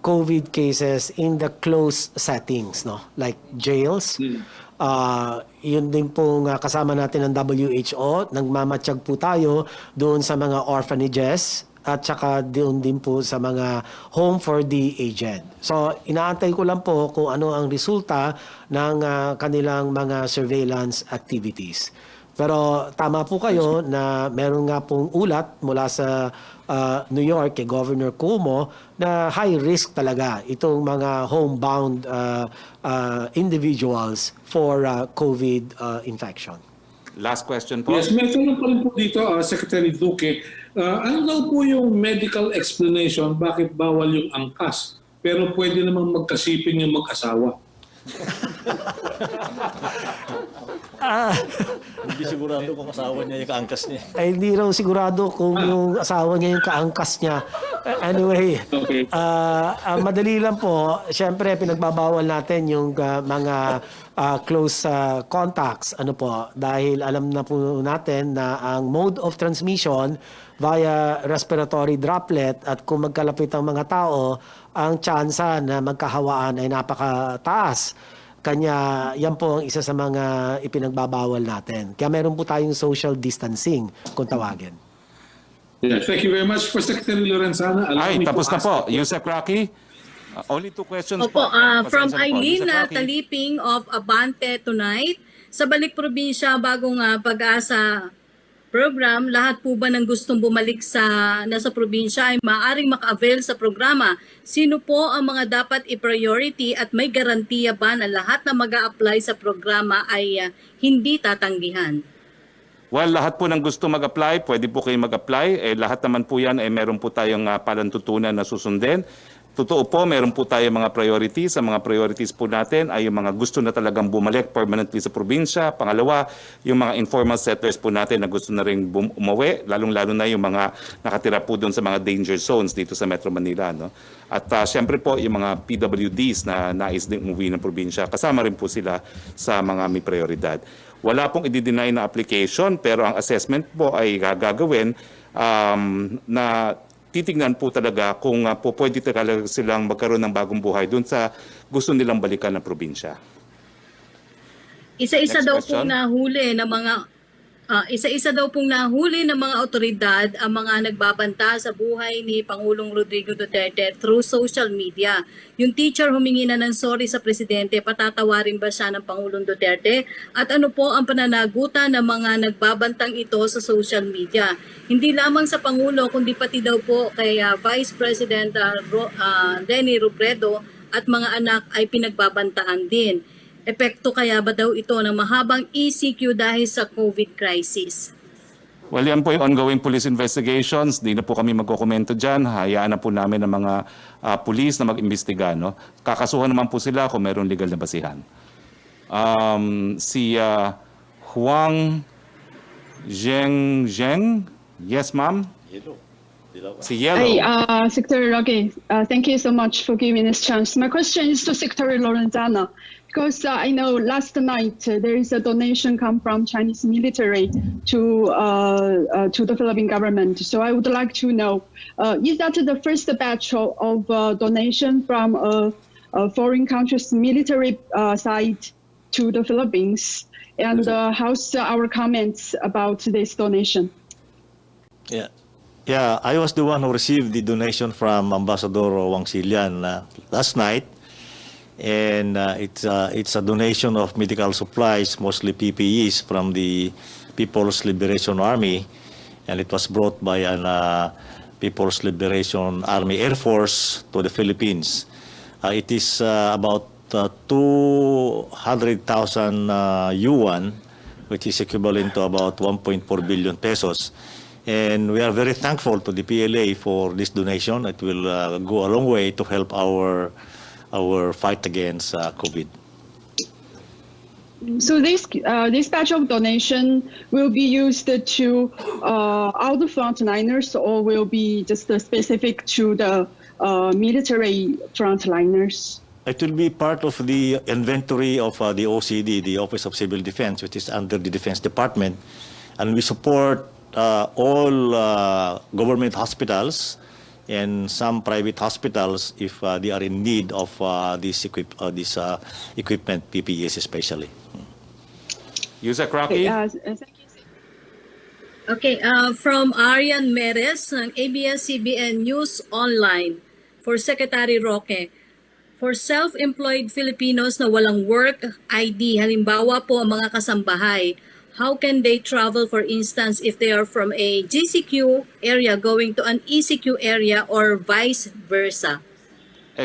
COVID cases in the closed settings, no? Like jails. Yun din pong kasama natin ng WHO. Nagmamatsyag po tayo doon sa mga orphanages at saka doon din po sa mga home for the aged. So, inaantay ko lang po kung ano ang resulta ng kanilang mga surveillance activities. Pero tama po kayo na meron nga pong ulat mula sa New York kay Governor Cuomo na high risk talaga itong mga homebound individuals for COVID infection. Last question po. Yes, may tanong pa rin po dito, Secretary Duque. Ano daw po yung medical explanation bakit bawal yung angkas pero pwede namang magkasiping yung mag-asawa? Hindi sigurado kung asawa niya yung kaangkas niya. Ay, hindi raw sigurado kung yung asawa niya yung kaangkas niya. Anyway, Okay. madali lang po. Siyempre, pinagbabawal natin yung mga close contacts. Ano po, dahil alam na po natin na ang mode of transmission via respiratory droplet at kung magkalapit ang mga tao, ang tsansa na magkahawaan ay napakataas. Kanya, yan po ang isa sa mga ipinagbabawal natin. Kaya meron po tayong social distancing kung tawagin. Yeah, thank you very much for Secretary Lorenzana. Allow Ay, me to tapos na ask- po. Yusek Rocky, only 2 questions Opo, po. from Pasensya na po. Eileen Yusek Rocky. Taliping of Abante Tonight. Sa balik probinsya, bagong pag-asa program, lahat po ba ng gustong bumalik sa nasa probinsya ay maaaring maka-avail sa programa? Sino po ang mga dapat i-priority at may garantiya ba na lahat na mag-a-apply sa programa ay hindi tatanggihan? Well, lahat po ng gusto mag-apply, pwede po kayo mag-apply. Lahat naman po yan ay meron po tayong palantutunan na susundin. Totoo po, meron po tayo mga priorities. Ang mga priorities po natin ay yung mga gusto na talagang bumalik permanently sa probinsya. Pangalawa, yung mga informal settlers po natin na gusto na rin umuwi, lalong-lalo na yung mga nakatira po doon sa mga danger zones dito sa Metro Manila. No? At syempre po, yung mga PWDs na nais din umuwi ng probinsya, kasama rin po sila sa mga may prioridad. Wala pong i-deny na application, pero ang assessment po ay gagawin na titignan po talaga kung po pwede talaga silang magkaroon ng bagong buhay doon sa gusto nilang balikan ng probinsya. Isa-isa Next daw question. pong nahuli ng mga isa-isa daw pong nahuli ng mga otoridad ang mga nagbabanta sa buhay ni Pangulong Rodrigo Duterte through social media. Yung teacher humingi na ng sorry sa presidente, patatawarin ba siya ng Pangulong Duterte? At ano po ang pananagutan ng mga nagbabantang ito sa social media? Hindi lamang sa Pangulo, kundi pati daw po kay Vice President Leni Robredo at mga anak ay pinagbabantaan din. Epekto kaya ba daw ito ng mahabang ECQ dahil sa COVID crisis? Well, yan po yung ongoing police investigations. Di na po kami magkokomento dyan. Hayaan na po namin ng mga police na mag-imbestiga. No? Kakasuhan naman po sila kung mayroong legal na basihan. Si Huang Zheng. Yes, ma'am? Si Yellow. Hi, Secretary Roque. Thank you so much for giving this chance. My question is to Secretary Lorenzana, because I know last night there is a donation come from Chinese military to the Philippine government. So I would like to know, is that the first batch of donation from foreign countries' military side to the Philippines. And how's our comments about this donation? Yeah, I was the one who received the donation from Ambassador Wang Xilian last night. And it's a donation of medical supplies, mostly PPEs, from the People's Liberation Army. And it was brought by an People's Liberation Army Air Force to the Philippines. It is about 200,000 yuan, which is equivalent to about 1.4 billion pesos. And we are very thankful to the PLA for this donation. It will go a long way to help our fight against COVID. So this batch of donation will be used to all the frontliners, or will be just specific to the military frontliners? It will be part of the inventory of the OCD, the Office of Civil Defense, which is under the Defense Department. And we support all government hospitals and some private hospitals if they are in need of this equipment, PPEs especially. Yusek Rocky? Thank you. Okay, from Arian Meres ng ABS-CBN News Online for Secretary Roque. For self-employed Filipinos na walang work ID, halimbawa po ang mga kasambahay, how can they travel, for instance, if they are from a GCQ area going to an ECQ area or vice versa?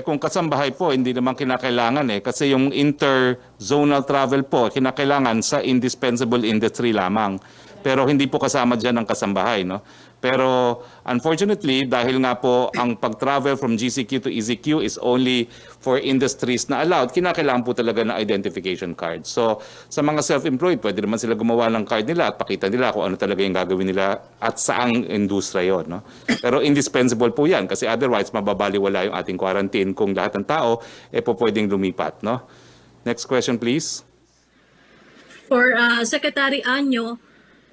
Kung kasambahay po, hindi naman kinakailangan kasi yung interzonal travel po, kinakailangan sa indispensable industry lamang. Pero hindi po kasama dyan ang kasambahay, no? Pero unfortunately, dahil nga po ang pag-travel from GCQ to ECQ is only for industries na allowed, kinakailangan po talaga ng identification card. So sa mga self-employed, pwede naman sila gumawa ng card nila at pakita nila kung ano talaga yung gagawin nila at saang industriya yon, no? Pero indispensable po yan kasi otherwise mababaliwala yung ating quarantine kung lahat ng tao po pwedeng lumipat, no? Next question please. For Secretary Anyo,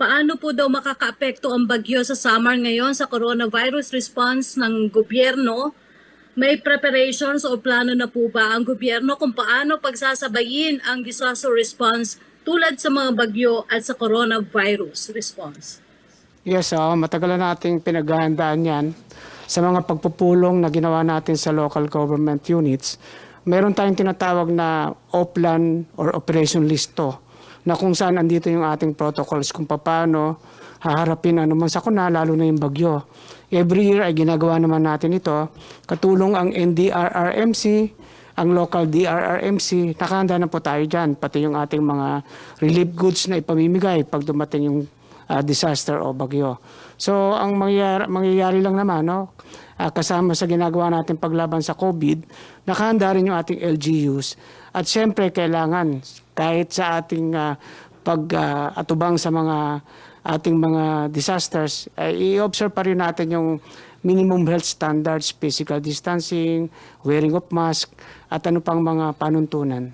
paano po daw makakaapekto ang bagyo sa summer ngayon sa coronavirus response ng gobyerno? May preparations o plano na po ba ang gobyerno kung paano pagsasabayin ang disaster response tulad sa mga bagyo at sa coronavirus response? Yes, matagal na nating pinaghahandaan yan. Sa mga pagpupulong na ginawa natin sa local government units, meron tayong tinatawag na OPLAN or Operation Listo, na kung saan andito yung ating protocols kung paano haharapin anumang sakuna, lalo na yung bagyo. Every year ay ginagawa naman natin ito. Katulong ang NDRRMC, ang local DRRMC, nakahanda na po tayo dyan. Pati yung ating mga relief goods na ipamimigay pag dumating yung disaster o bagyo. So ang mangyayari lang naman, no? Kasama sa ginagawa natin paglaban sa COVID, nakahanda rin yung ating LGUs. At siyempre kailangan kahit sa ating pag-atubang sa mga ating mga disasters, i-observe pa rin natin yung minimum health standards, physical distancing, wearing of mask, at ano pang mga panuntunan.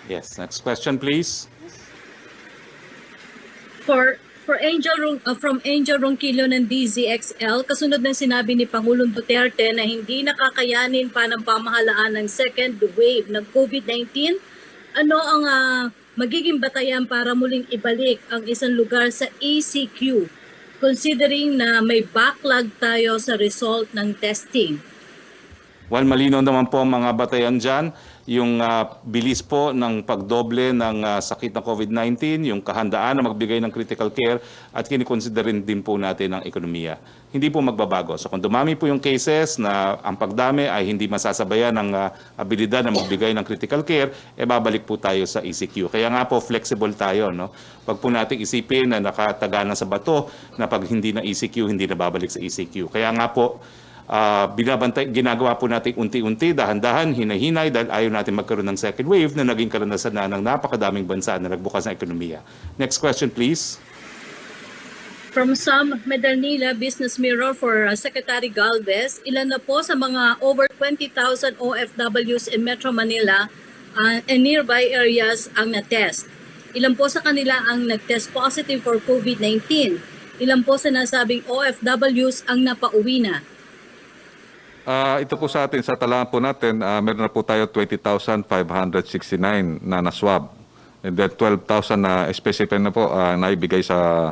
Yes, next question please. From Angel Ronquillo ng DZXL, kasunod ng sinabi ni Pangulong Duterte na hindi nakakayanin pa ng pamahalaan ng second wave ng COVID-19, ano ang magiging batayan para muling ibalik ang isang lugar sa ECQ, considering na may backlog tayo sa result ng testing? Well, malinaw naman po ang mga batayan dyan. Yung bilis po ng pagdoble ng sakit ng COVID-19, yung kahandaan na magbigay ng critical care at kinikonsiderin din po natin ang ekonomiya. Hindi po magbabago. So kung dumami po yung cases na ang pagdami ay hindi masasabayan ng abilidad na magbigay ng critical care, babalik po tayo sa ECQ. Kaya nga po flexible tayo, no? Pag po natin isipin na nakatagana sa bato na pag hindi na ECQ, hindi na babalik sa ECQ. Kaya nga po, ginagawa po natin unti-unti, dahan-dahan, hinay-hinay dahil ayaw natin magkaroon ng second wave na naging karanasan na ng napakadaming bansa na nagbukas ng ekonomiya. Next question please. From Sam Medalnila, Business Mirror for Secretary Galvez, ilan na po sa mga over 20,000 OFWs in Metro Manila and nearby areas ang na-test? Ilan po sa kanila ang nag-test positive for COVID-19? Ilan po sa nasabing OFWs ang napauwi na? Ito po sa atin, sa talaan po natin, meron na po tayo 20,569 na na-swab. And then 12,000 na specific na po naibigay sa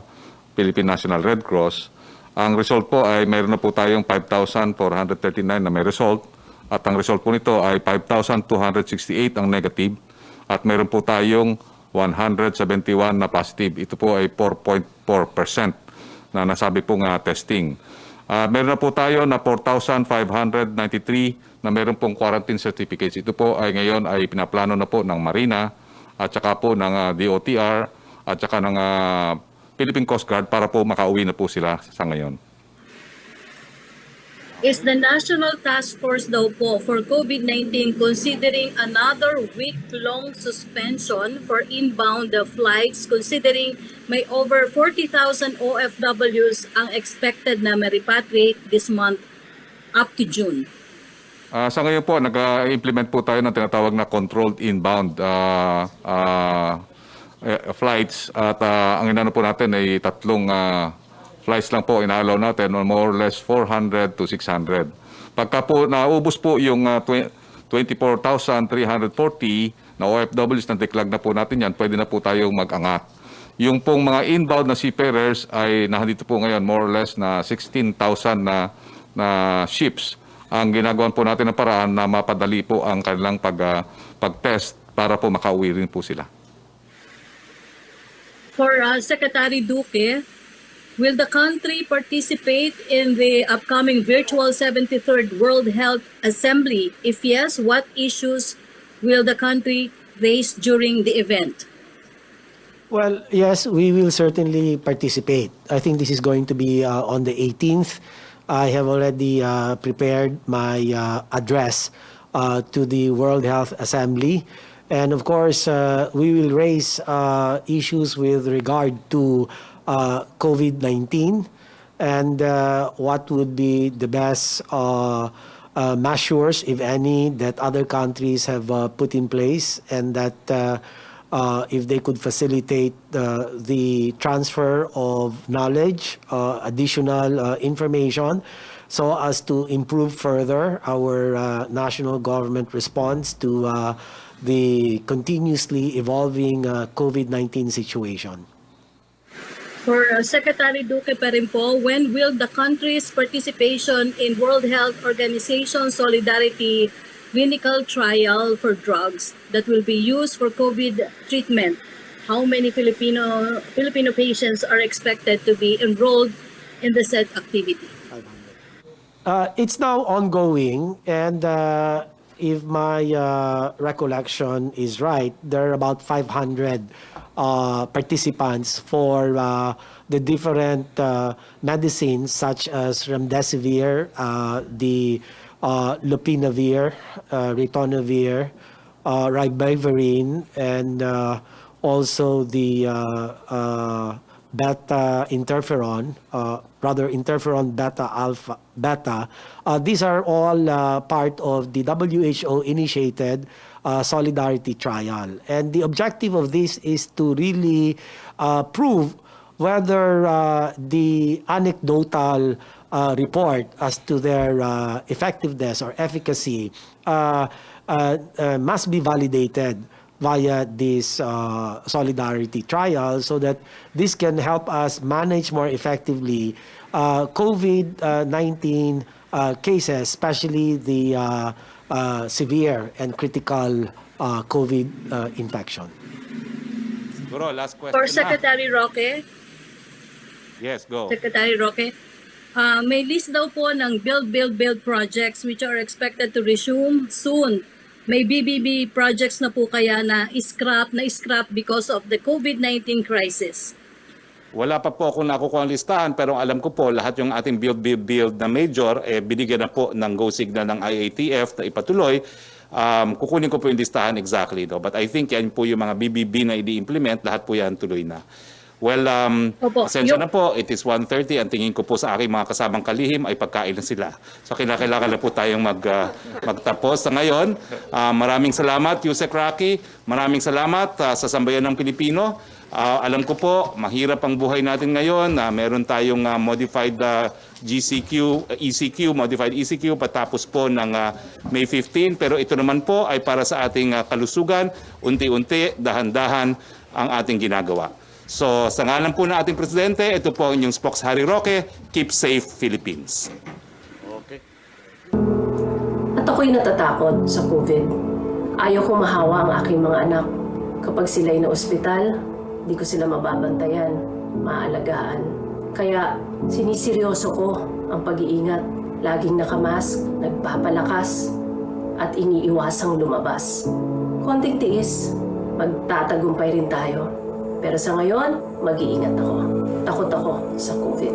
Philippine National Red Cross. Ang result po ay meron na po tayong 5,439 na may result. At ang result po nito ay 5,268 ang negative. At meron po tayong 171 na positive. Ito po ay 4.4% na nasabi pong testing. Meron na po tayo na 4,593 na meron pong quarantine certificates. Ito po ay ngayon ay pinaplano na po ng Marina at saka po ng DOTR at saka ng Philippine Coast Guard para po makauwi na po sila sa ngayon. Is the National Task Force daw po for COVID-19 considering another week-long suspension for inbound flights considering may over 40,000 OFWs ang expected na ma-repatriate this month up to June? Sa ngayon po, nag-implement po tayo ng tinatawag na controlled inbound flights at ang inano po natin ay tatlong flights lang po ina-allow natin, more or less 400 to 600. Pagka po naubos po yung 24,340 na OFWs na declag na po natin yan, pwede na po tayong mag-angat. Yung pong mga inbound na seafarers ay nandito po ngayon more or less na 16,000 na ships. Ang ginagawa po natin ng paraan na mapadali po ang kanilang pag-test para po makauwi rin po sila. For Secretary Duque, will the country participate in the upcoming virtual 73rd World Health Assembly? If yes, what issues will the country raise during the event? Well, yes, we will certainly participate. I think this is going to be on the 18th. I have already prepared my address to the World Health Assembly. And of course, we will raise issues with regard to COVID-19 and what would be the best measures, if any, that other countries have put in place, and that if they could facilitate the transfer of knowledge, additional information, so as to improve further our national government response to the continuously evolving COVID-19 situation. For Secretary Duque pa rin po, when will the country's participation in World Health Organization Solidarity clinical trial for drugs that will be used for COVID treatment? How many Filipino patients are expected to be enrolled in the said activity? It's now ongoing, and if my recollection is right, there are about 500 participants for the different medicines such as remdesivir, the lopinavir, ritonavir, ribavirin, and also the beta interferon, interferon beta. These are all part of the WHO-initiated Solidarity Trial. And the objective of this is to really prove whether the anecdotal report as to their effectiveness or efficacy must be validated via this solidarity trial, so that this can help us manage more effectively COVID-19 cases, especially the severe and critical COVID infection. Siguro, last question For na. Secretary Roque, Yes, go. Secretary Roque, may list daw po ng build projects which are expected to resume soon. May BBB projects na po kaya na scrap because of the COVID-19 crisis? Wala pa po akong nakukuha ang listahan, pero alam ko po lahat yung ating build na major, binigyan na po ng go signal ng IATF na ipatuloy. Kukunin ko po yung listahan exactly. No? But I think yan po yung mga BBB na i-implement, lahat po yan tuloy na. Well, Opo. pasensya na po, it is 1:30. Ang tingin ko po sa aking mga kasamang kalihim ay pagkain na sila. So kailangan na po tayong magtapos. Sa ngayon, maraming salamat, Yusek Rocky. Maraming salamat sa sambayan ng Pilipino. Alam ko po, mahirap ang buhay natin ngayon. Meron tayong modified ECQ, modified ECQ patapos po ng May 15. Pero ito naman po ay para sa ating kalusugan. Unti-unti, dahan-dahan ang ating ginagawa. So sa ngalan po ng ating Presidente, ito po ang inyong spokes Harry Roque. Keep safe, Philippines. At ako'y natatakot sa COVID. Ayaw kong mahawa ang aking mga anak. Kapag sila'y na ospital, di ko sila mababantayan, maalagaan. Kaya siniseryoso ko ang pag-iingat. Laging nakamask, nagpapalakas, at iniiwasang lumabas. Konting tiis, magtatagumpay rin tayo. Pero sa ngayon, mag-iingat ako. Takot ako sa COVID.